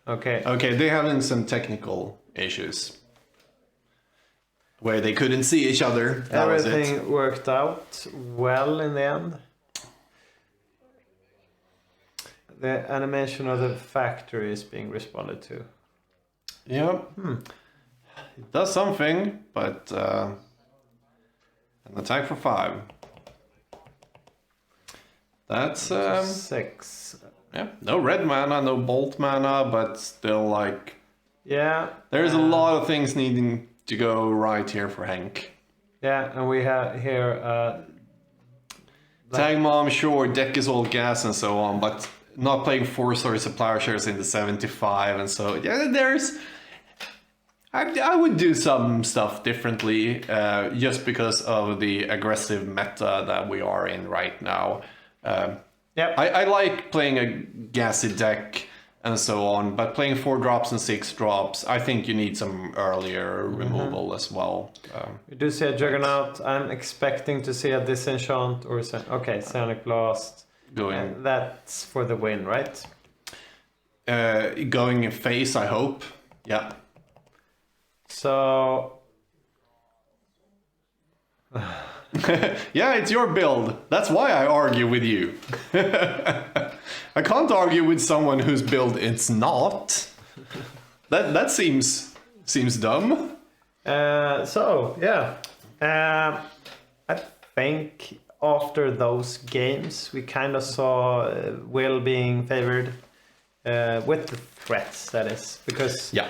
Okay. Okay, they're having some technical issues where they couldn't see each other. That was it. Everything worked out well in the end. The animation of the factory is being responded to. Yeah. It does something, but an attack for 5. That's 6. yeah. No red mana, no bolt mana, but still like Yeah. there's a lot of things needing to go right here for Hank. Yeah, and we have here Tag Mom, sure, deck is all gas and so on, but not playing 4-story supplier shares in the 75, and so yeah, there's. I would do some stuff differently, just because of the aggressive meta that we are in right now. Yep. I like playing a gassy deck and so on, but playing 4 drops and 6 drops, I think you need some earlier removal as well. We do see a Juggernaut. I'm expecting to see a Disenchant or Sonic Blast. Going And that's for the win, right? going in face, I hope. Yeah. So Yeah, it's your build. That's why I argue with you. I can't argue with someone whose build it's not. That seems dumb. I think after those games we kind of saw Will being favored with the threats, that is, because Yeah.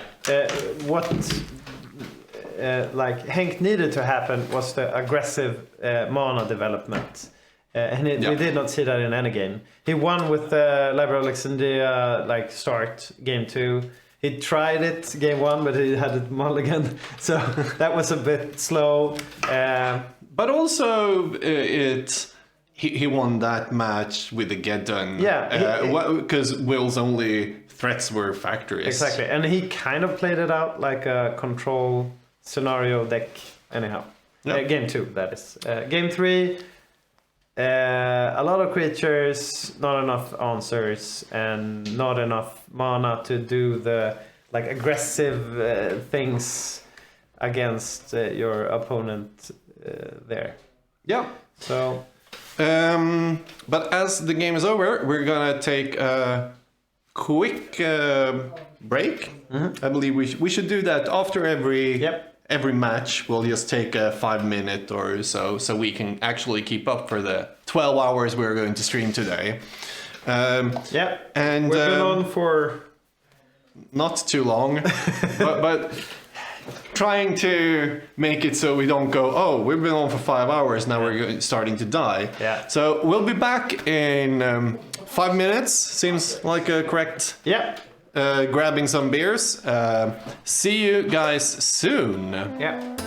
what like Hank needed to happen was the aggressive mana development. We did not see that in any game. He won with the Library of Alexandria start game 2. He tried it game 1, but he had it mulligan, so that was a bit slow. But also, he won that match with the get done. Yeah, because Will's only threats were factories. Exactly, and he kind of played it out like a control scenario deck. Anyhow, Yep. game 2, that is. Game 3, a lot of creatures, not enough answers, and not enough mana to do the aggressive things against your opponent there. Yeah. So But as the game is over, we're gonna take a quick break. I believe we should do that after every match. We'll just take a 5-minute or so we can actually keep up for the 12 hours we're going to stream today. and And we've been on for not too long, but trying to make it so we don't go, oh, we've been on for 5 hours, now we're starting to die. Yeah. So we'll be back in 5 minutes, seems like a correct Yeah. grabbing some beers. See you guys soon. Yeah.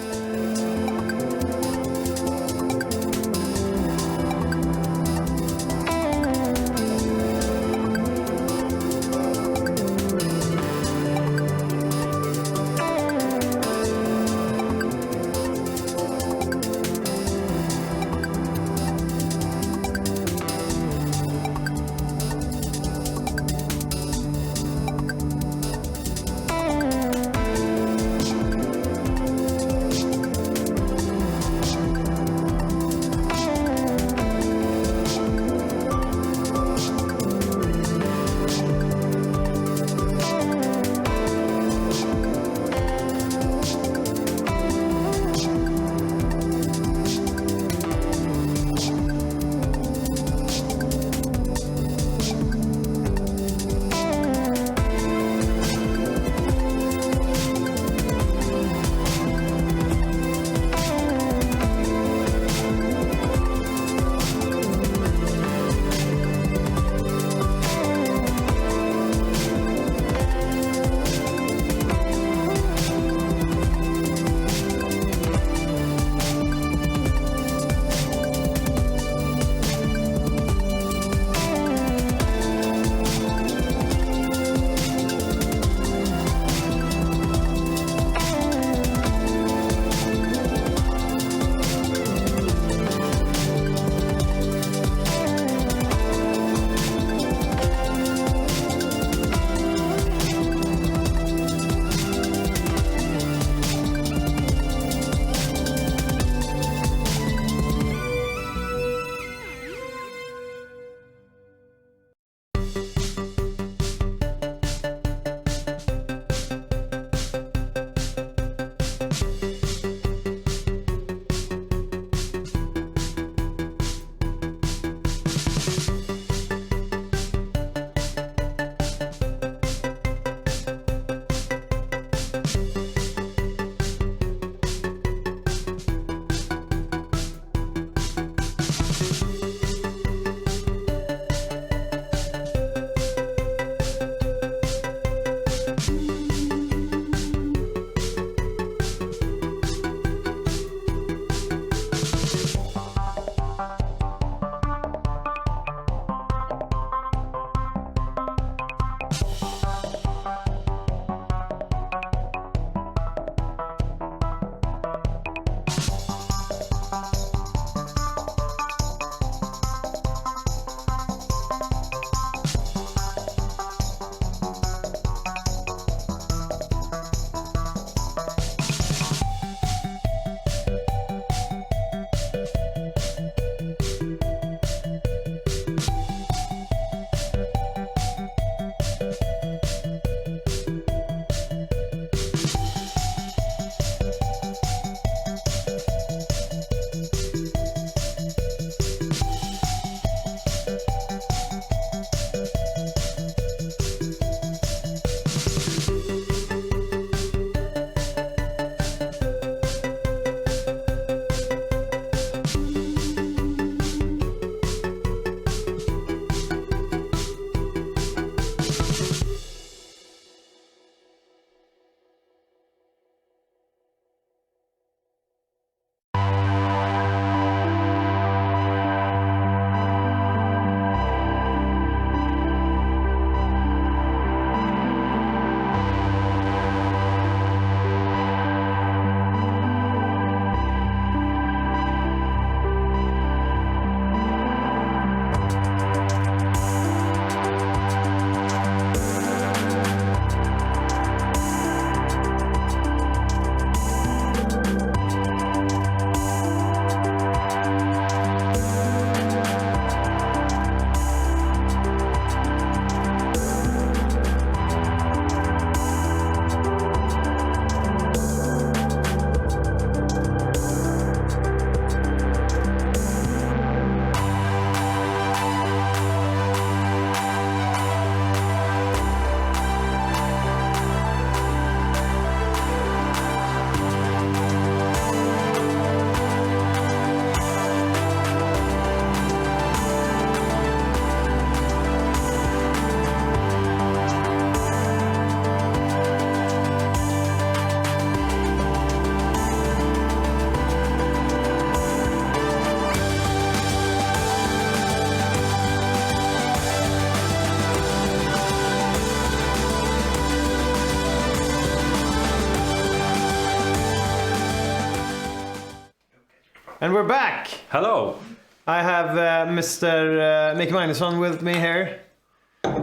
And we're back. Hello. I have Mr. Mickey Magnusson with me here,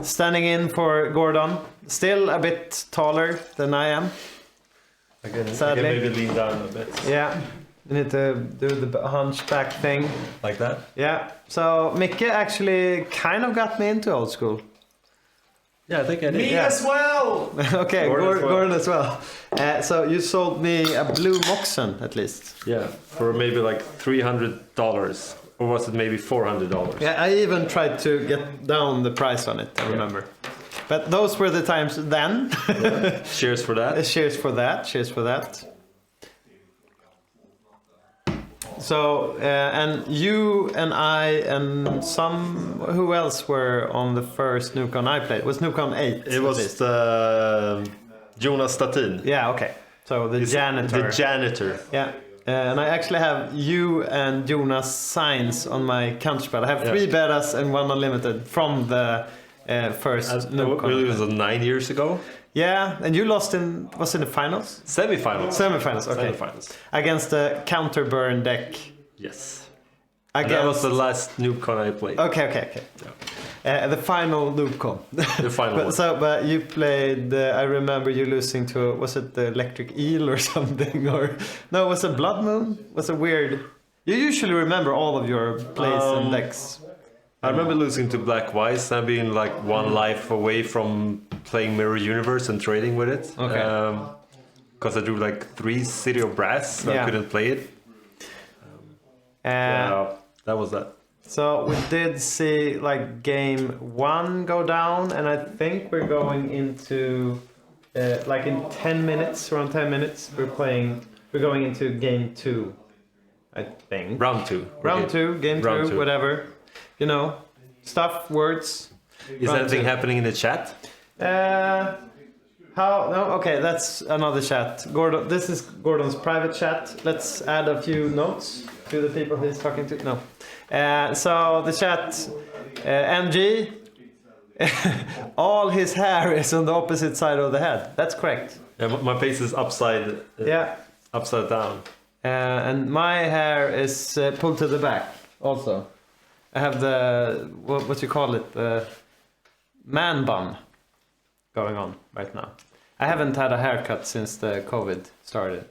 standing in for Gordon. Still a bit taller than I am. I can Sadly. maybe lean down a bit. Yeah, you need to do the hunchback thing. Like that? Yeah, so Mickey actually kind of got me into old school. Yeah, I think I did. Me Yeah. as well. Okay, Gordon as well. So you sold me a blue Moxon at least. Yeah, for maybe like $300. Or was it maybe $400? Yeah, I even tried to get down the price on it, I remember. But those were the times then. Cheers for that. Cheers for that. Cheers for that. So, and you and I and who else were on the first Nukon I played? Was Nukon 8? It was Jonas Statin. Yeah, okay. So the janitor. The janitor. Yeah. And I actually have you and Jonas signs on my counterspell. I have 3 betas and 1 unlimited from the first Nukon. Really, was 9 years ago? Yeah, and you lost in the finals? Semi-finals. Semi-finals, okay. Semi-finals. Against the counter burn deck. Yes. Against... That was the last Nukon I played. Okay. Yeah. The final Nukon. The final one. But you played. I remember you losing to. Was it the Electric Eel or something? Or no, was it Blood Moon? Was it weird? You usually remember all of your plays and decks. I remember losing to Black Wise and being like 1 life away from playing Mirror Universe and trading with it. Okay. Because I drew like 3 City of Brass, so I couldn't play it. That was that. So we did see like game 1 go down, and I think we're going into like in 10 minutes, around 10 minutes, we're going into game 2, I think. Round 2. Round 2, game Round 2, two. whatever. You know, stuff, words. Is Round anything 2. happening in the chat? No, okay, that's another chat. Gordon, this is Gordon's private chat. Let's add a few notes to the people he's talking to. No. So the chat, MG, all his hair is on the opposite side of the head. That's correct. Yeah, my face is upside down. And my hair is pulled to the back also. I have the, what you call it, the man bun going on right now. I haven't had a haircut since the COVID started.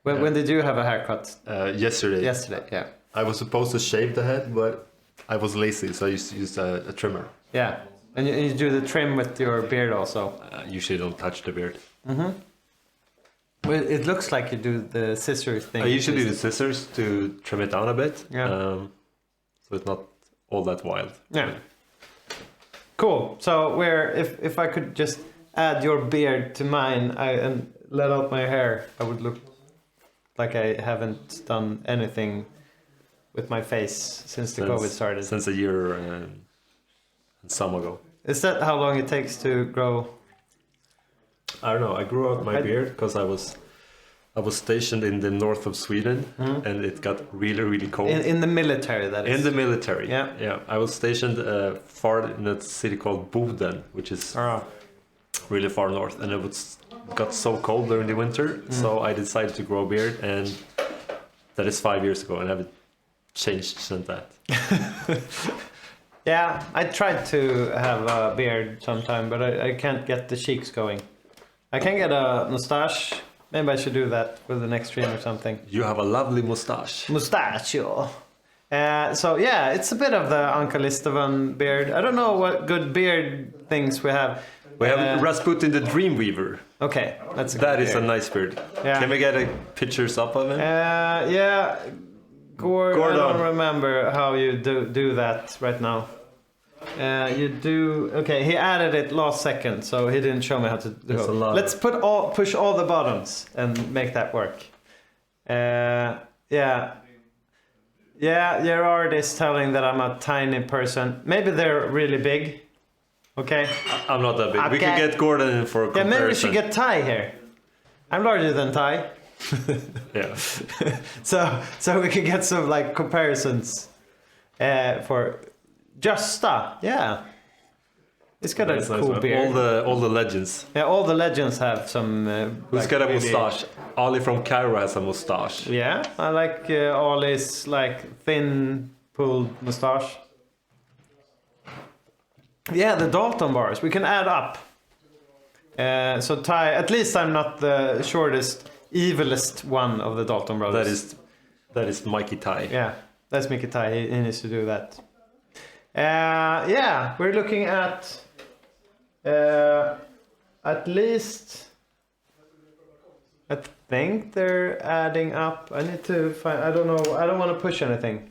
When did you have a haircut? Yesterday. Yesterday, yeah. I was supposed to shave the head, but I was lazy, so I used to use a trimmer. Yeah, and you do the trim with your beard also. Usually don't touch the beard. Mm-hmm. Well, it looks like you do the scissors thing. I usually do the scissors to trim it down a bit. Yeah. So it's not all that wild. Yeah. Cool. So if I could just add your beard to mine and let out my hair, I would look like I haven't done anything with my face since the COVID started. Since a year and some ago. Is that how long it takes to grow? I don't know. I grew out my beard because I was stationed in the north of Sweden, and it got really, really cold. In the military, that is. In the military. Yeah. I was stationed far in a city called Boden, which is really far north, and it got so cold during the winter, so I decided to grow a beard, and that is 5 years ago, and I haven't changed since that. Yeah, I tried to have a beard sometime, but I can't get the cheeks going. I can get a mustache. Maybe I should do that for the next stream or something. You have a lovely mustache. Mustachio. So yeah, it's a bit of the Uncle Istvan beard. I don't know what good beard things we have. We have Rasputin the Dreamweaver. Okay, That is a nice beard. Yeah. Can we get pictures up of him? Yeah, Gordon. I don't remember how you do that right now. You do. Okay, he added it last second, so he didn't show me how to do it. Let's push all the buttons and make that work. Yeah, Gerard is telling that I'm a tiny person. Maybe they're really big. Okay. I'm not that big. Okay. We could get Gordon in for a comparison. Yeah, maybe we should get Ty here. I'm larger than Ty. Yeah. So we could get some like comparisons for Justa. Yeah. It's got a That's nice cool one. beard. All the legends. Yeah, all the legends have some. Who's like, got a really- mustache? Ali from Cairo has a mustache. Yeah, I like Ollie's like thin pulled mustache. Yeah, the Dalton bars. We can add up. So Ty, at least I'm not the shortest, evilest one of the Dalton brothers. That is Mikey Ty. Yeah, that's Mickey Ty. He needs to do that. Yeah, we're looking at least. I think they're adding up. I need to find. I don't know. I don't want to push anything.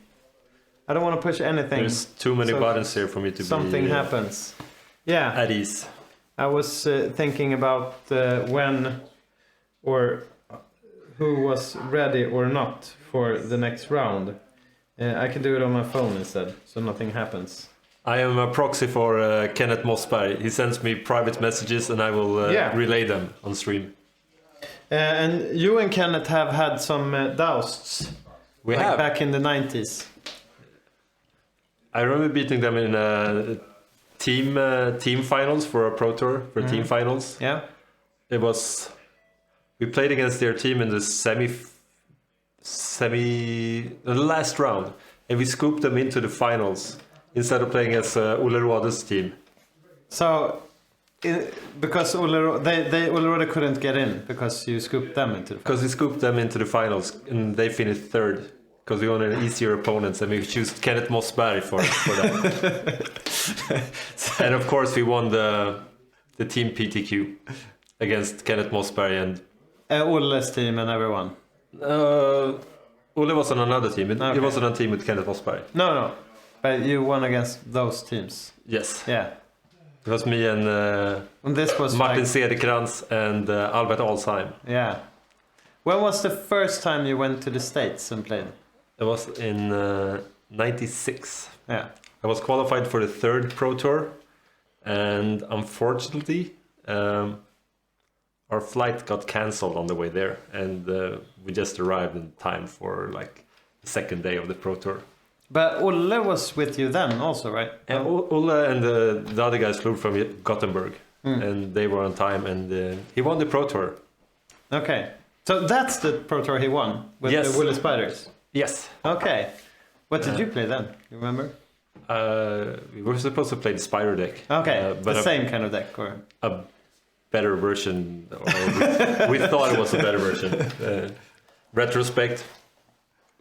I don't want to push anything. There's too many So buttons here for me to something be happens. Yeah, at ease. I was thinking about when or who was ready or not for the next round. I can do it on my phone instead, so nothing happens. I am a proxy for Kenneth Mossberg. He sends me private messages and I will relay them on stream. And you and Kenneth have had some dousts. We like have. back in the 90s. I remember beating them in team finals for a pro tour for team finals. Yeah. It was we played against their team in the the last round, and we scooped them into the finals instead of playing as Ole Råde's team. So, because Ole Råde couldn't get in because you scooped them into the Because we scooped them into the finals and they finished third. Because we wanted easier opponents and we chose Kenneth Mossberg for that. And of course we won the team PTQ against Kenneth Mossberg and Ole's team and everyone. Ole was on another team. He Okay. wasn't on a team with Kenneth Mossberg. No. But you won against those teams. Yes. Yeah. It was me and And this was Martin like, Cederkrantz and Albert Alsheim. yeah. When was the first time you went to the States and played? It was in 96. Yeah. I was qualified for the third Pro Tour, and unfortunately, our flight got cancelled on the way there, and we just arrived in time for like the second day of the Pro Tour. But Olle was with you then also, right? And Ole and the other guys flew from Gothenburg, and they were on time, and he won the Pro Tour. Okay. So that's the Pro Tour he won with Yes. the Willy Spiders. Yes. Okay. What did you play then? You remember? We were supposed to play the Spider deck. Okay. but The same kind of deck, or? a better version. Or we thought it was a better version. Retrospect,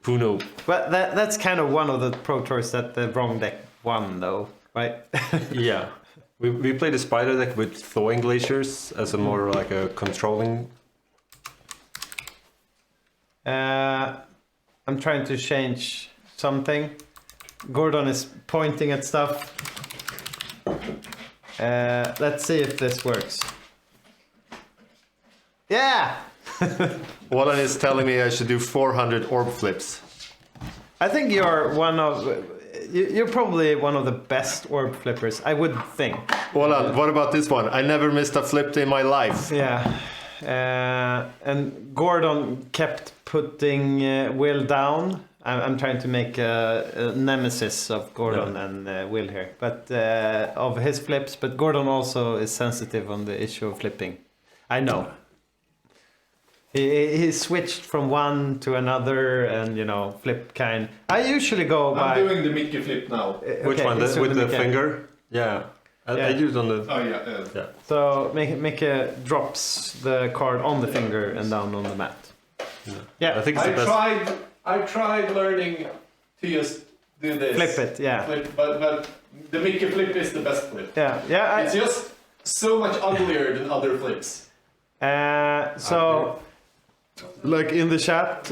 who knew? But that's kind of one of the Pro Tours that the wrong deck won, though, right? Yeah. We played the Spider deck with thawing glaciers as a more like a controlling. I'm trying to change something. Gordon is pointing at stuff. Let's see if this works. Yeah! Wallen is telling me I should do 400 orb flips. I think you're you're probably one of the best orb flippers, I would think. Wallen, what about this one? I never missed a flip in my life. Yeah. And Gordon kept putting Will down. I'm trying to make a nemesis of Gordon and Will here, but of his flips. But Gordon also is sensitive on the issue of flipping. I know. He switched from one to another, and flip kind. I usually go by. I'm doing the Mickey flip now. Which Okay, one? he's With doing the Mickey. finger? Yeah. I used on the. Oh yeah. Yeah. So Mickey drops the card on the finger and down on the mat. Yeah. I think it's the best. I tried learning to just do this. Flip it, yeah. Flip, but the Mickey flip is the best flip. Yeah. It's just so much uglier than other flips. So, like in the chat,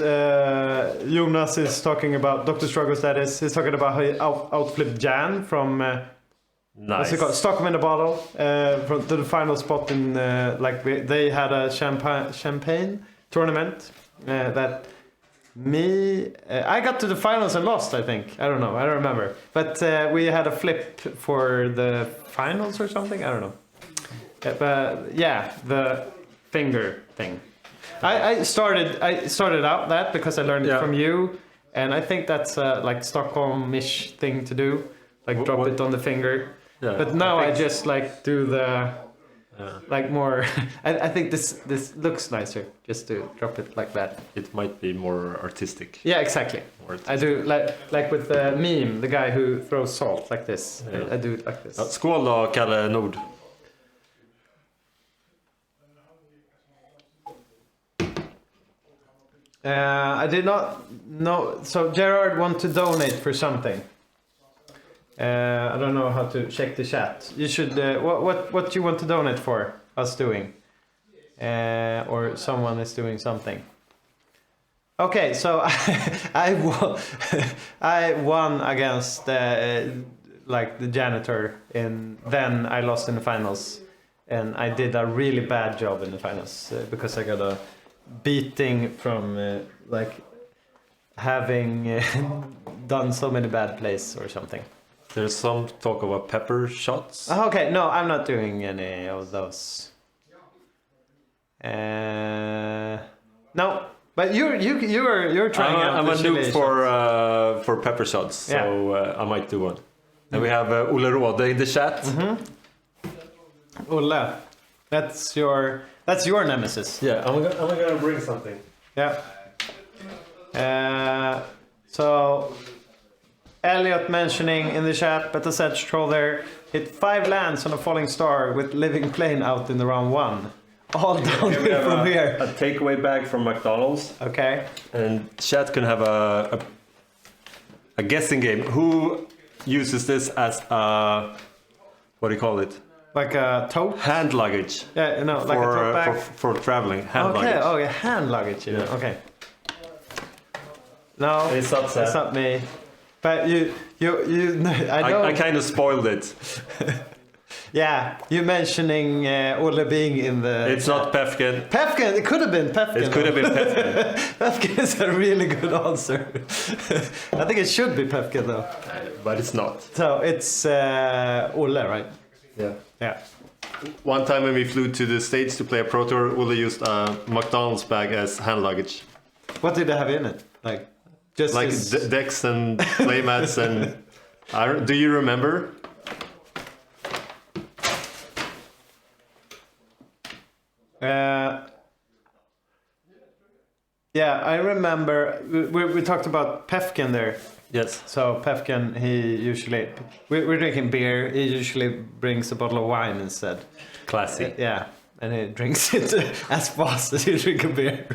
Jonas is talking about Dr. Struggles. That is, he's talking about how he outflipped Jan from what's it called? Stockholm in a bottle from to the final spot in they had a champagne tournament that. I got to the finals and lost, I think. I don't know. I don't remember. But we had a flip for the finals or something. I don't know. But yeah, the finger thing. I started out that because I learned it from you, and I think that's like Stockholm-ish thing to do, like drop it on the finger. Yeah, But now I I think- just like do the Yeah. like more. I think this looks nicer just to drop it like that. It might be more artistic. Yeah, exactly. More I do like with the meme, the guy who throws salt like this. Yeah. I do it like this. Ja, skål då, Kalle Nord. I did not know. So Gerard want to donate for something. I don't know how to check the chat. You should. What you want to donate for? Us doing, or someone is doing something. Okay, so I won against like the janitor, and then I lost in the finals, and I did a really bad job in the finals because I got a beating from like having done so many bad plays or something. There's some talk about pepper shots. Okay, no, I'm not doing any of those. No, but you're trying out I'm the a chili noob for pepper shots, so I might do one. And we have Ole Råde in the chat. Olle, that's your nemesis. Yeah, I'm gonna bring something. Yeah. So Elliot mentioning in the chat, but the Sedge troll there hit 5 lands on a falling star with living plane out in the round 1. All downhill from here. A takeaway bag from McDonald's, Okay. and chat can have a guessing game. Who uses this as a, what do you call it? Like a tote? Hand luggage. Yeah, no, like a tote bag. for traveling. Hand Okay, luggage. oh yeah, hand luggage. You know. Yeah. Okay. No, It's not it's not me. But you I kind of spoiled it. Yeah, you mentioning Ole being in the. It's not Pefkin. Pefkin. It could have been Pefkin. It could have been Pefkin. Pefkin is a really good answer. I think it should be Pefkin though. But it's not. So it's Ole, right? Yeah. Yeah. One time when we flew to the States to play a Pro Tour, Ulle used a McDonald's bag as hand luggage. What did they have in it? Like just Like his- decks and playmats and... do you remember? Yeah, I remember we talked about Pefkin there. Yes. So Pefkin, he usually we're drinking beer. He usually brings a bottle of wine instead. Classy. Yeah, and he drinks it as fast as you drink a beer.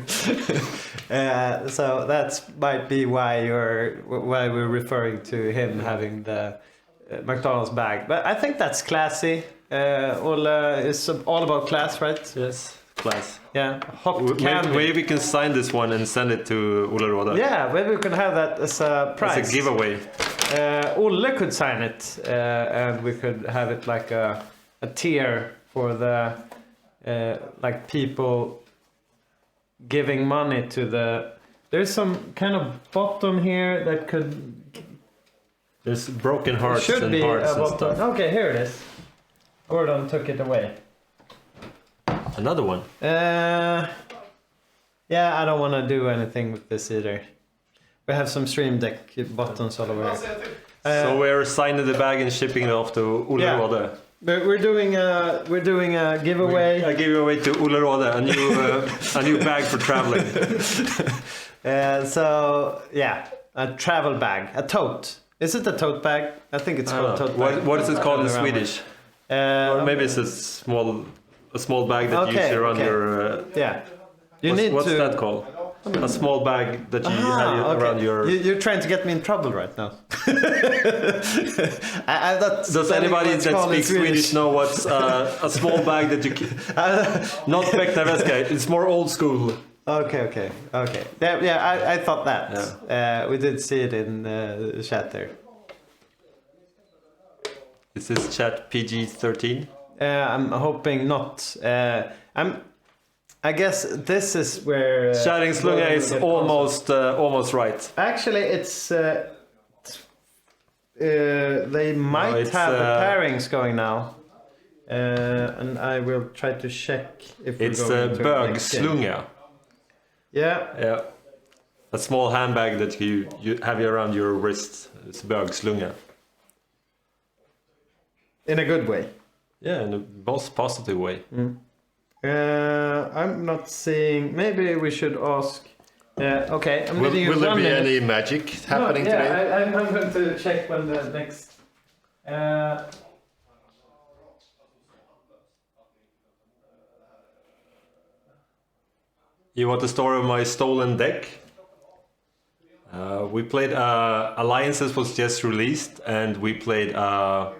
So that might be why we're referring to him having the McDonald's bag. But I think that's classy. Ole is all about class, right? Yes. Class. Yeah, hot candy. Maybe we can sign this one and send it to Ole Råde. Yeah, maybe we can have that as a prize. It's a giveaway. Olle could sign it, and we could have it like a tier for the like people giving money to the. There's some kind of bottom here that could. There's broken hearts should and be hearts a and bottom. stuff. Okay, here it is. Gordon took it away. Another one. Yeah, I don't want to do anything with this either. We have some stream deck buttons all over. So we're signing the bag and shipping it off to Ole Yeah. Råde. But we're doing a giveaway. I give you away to Ole Råde a new bag for traveling. So yeah, a travel bag, a tote. Is it a tote bag? I think it's called tote bag. What is it called in Around Swedish? there. Or maybe it's a small bag that you Okay, use around okay. your. Yeah. You need What's to. that called? A small bag that you have Okay. around your. You're trying to get me in trouble right now. I'm not Does telling anybody what it's that called in speaks Swedish know what's a small bag that you? Not Bektaveska. It's more old school. Okay. Yeah. I thought that. We did see it in the chat there. Is this chat PG-13? I'm hoping not. I guess this is where. Chatting Slunga is almost right. Actually, it's. They might it's, have the pairings going now. And I will try to check if we're It's going to next game. bögslunga. Yeah. Yeah. A small handbag that you have around your wrist. It's bögslunga. In a good way. Yeah, in a most positive way. I'm not seeing. Maybe we should ask. Okay, I'm Will leaving you there 1 be minute. any magic happening No, yeah, today? I'm going to check when the next. You want the story of my stolen deck? We played Alliances was just released, and we played a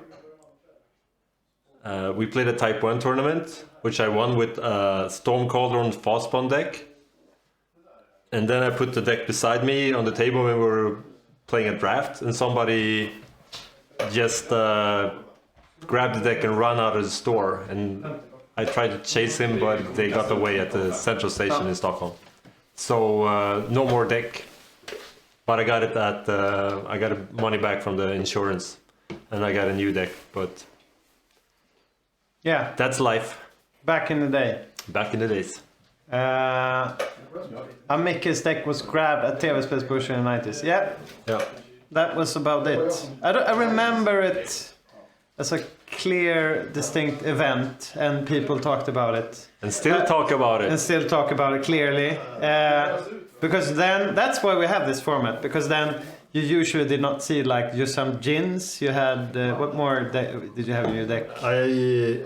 Type 1 tournament, which I won with Storm Cauldron Fastbond deck. And then I put the deck beside me on the table when we were playing a draft, and somebody just grabbed the deck and ran out of the store. And I tried to chase him, but they got away at the central station in Stockholm. So no more deck. But I got it at I got money back from the insurance, and I got a new deck. But Yeah, that's life. back in the day. Back in the days. Amikke's deck was grabbed at TV-spelsbörsen in the 90s. Yeah, Yeah. that was about it. I remember it as a clear, distinct event, and people talked about it. And still talk about And it. still talk about it clearly. Because then, that's why we have this format, because then you usually did not see like just some gins. You had, what more did you have in your deck? I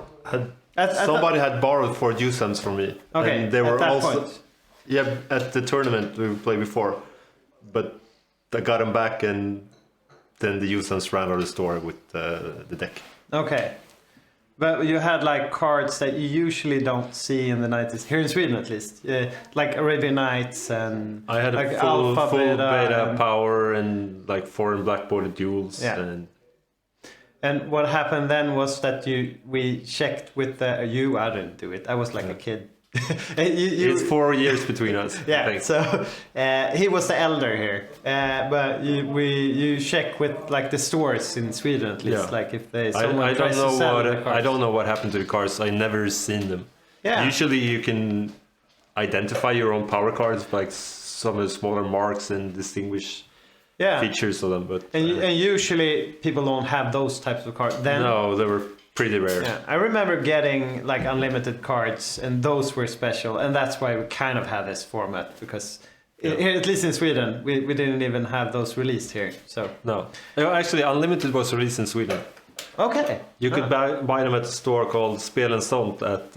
had somebody had borrowed 4 Jusans from me. Okay, and they were at that also point. yeah at the tournament we played before, but I got them back, and then the Jusans ran out of the store with the deck. Okay. But you had like cards that you usually don't see in the 90s, here in Sweden at least. Like Arabian Nights and I had a like full Alpha, beta and, power and like 4 and black border duels. Yeah. And what happened then was that we checked with the I didn't do it. I was like a kid. It's 4 years between us. I Yeah, think. so he was the elder here, but you check with like the stores in Sweden at least, Yeah. like if they I someone don't tries to know sell what the cards. I don't know what happened to the cards. I never seen them. Yeah. Usually you can identify your own power cards, like some of the smaller marks and distinguish Yeah, features of them. But and usually people don't have those types of cards. Then no, they were pretty rare. yeah, I remember getting like unlimited cards, and those were special, and that's why we kind of had this format because here, at least in Sweden, we didn't even have those released here. So No, actually, Unlimited was released in Sweden. okay, You could buy them at a store called Spel and Sånt at.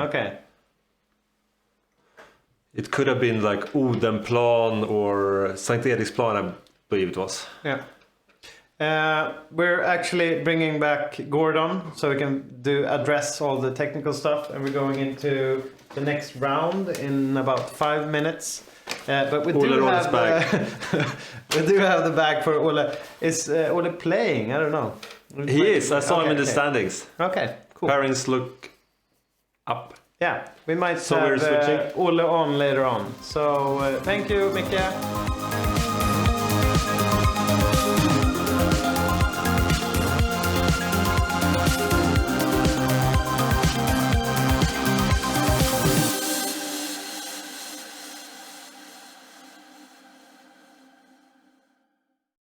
okay. It could have been like Odenplan or Sankt Eriksplan, I believe it was. Yeah. We're actually bringing back Gordon so we can address all the technical stuff, and we're going into the next round in about 5 minutes. But we do Ole have bag. we do have the bag for Ole. Is Ole playing? I don't know. He is. I saw him in the Okay. standings. Okay, cool. Pairings look up. Yeah, we might So have we're switching? Ole on later on. So thank you, Micke.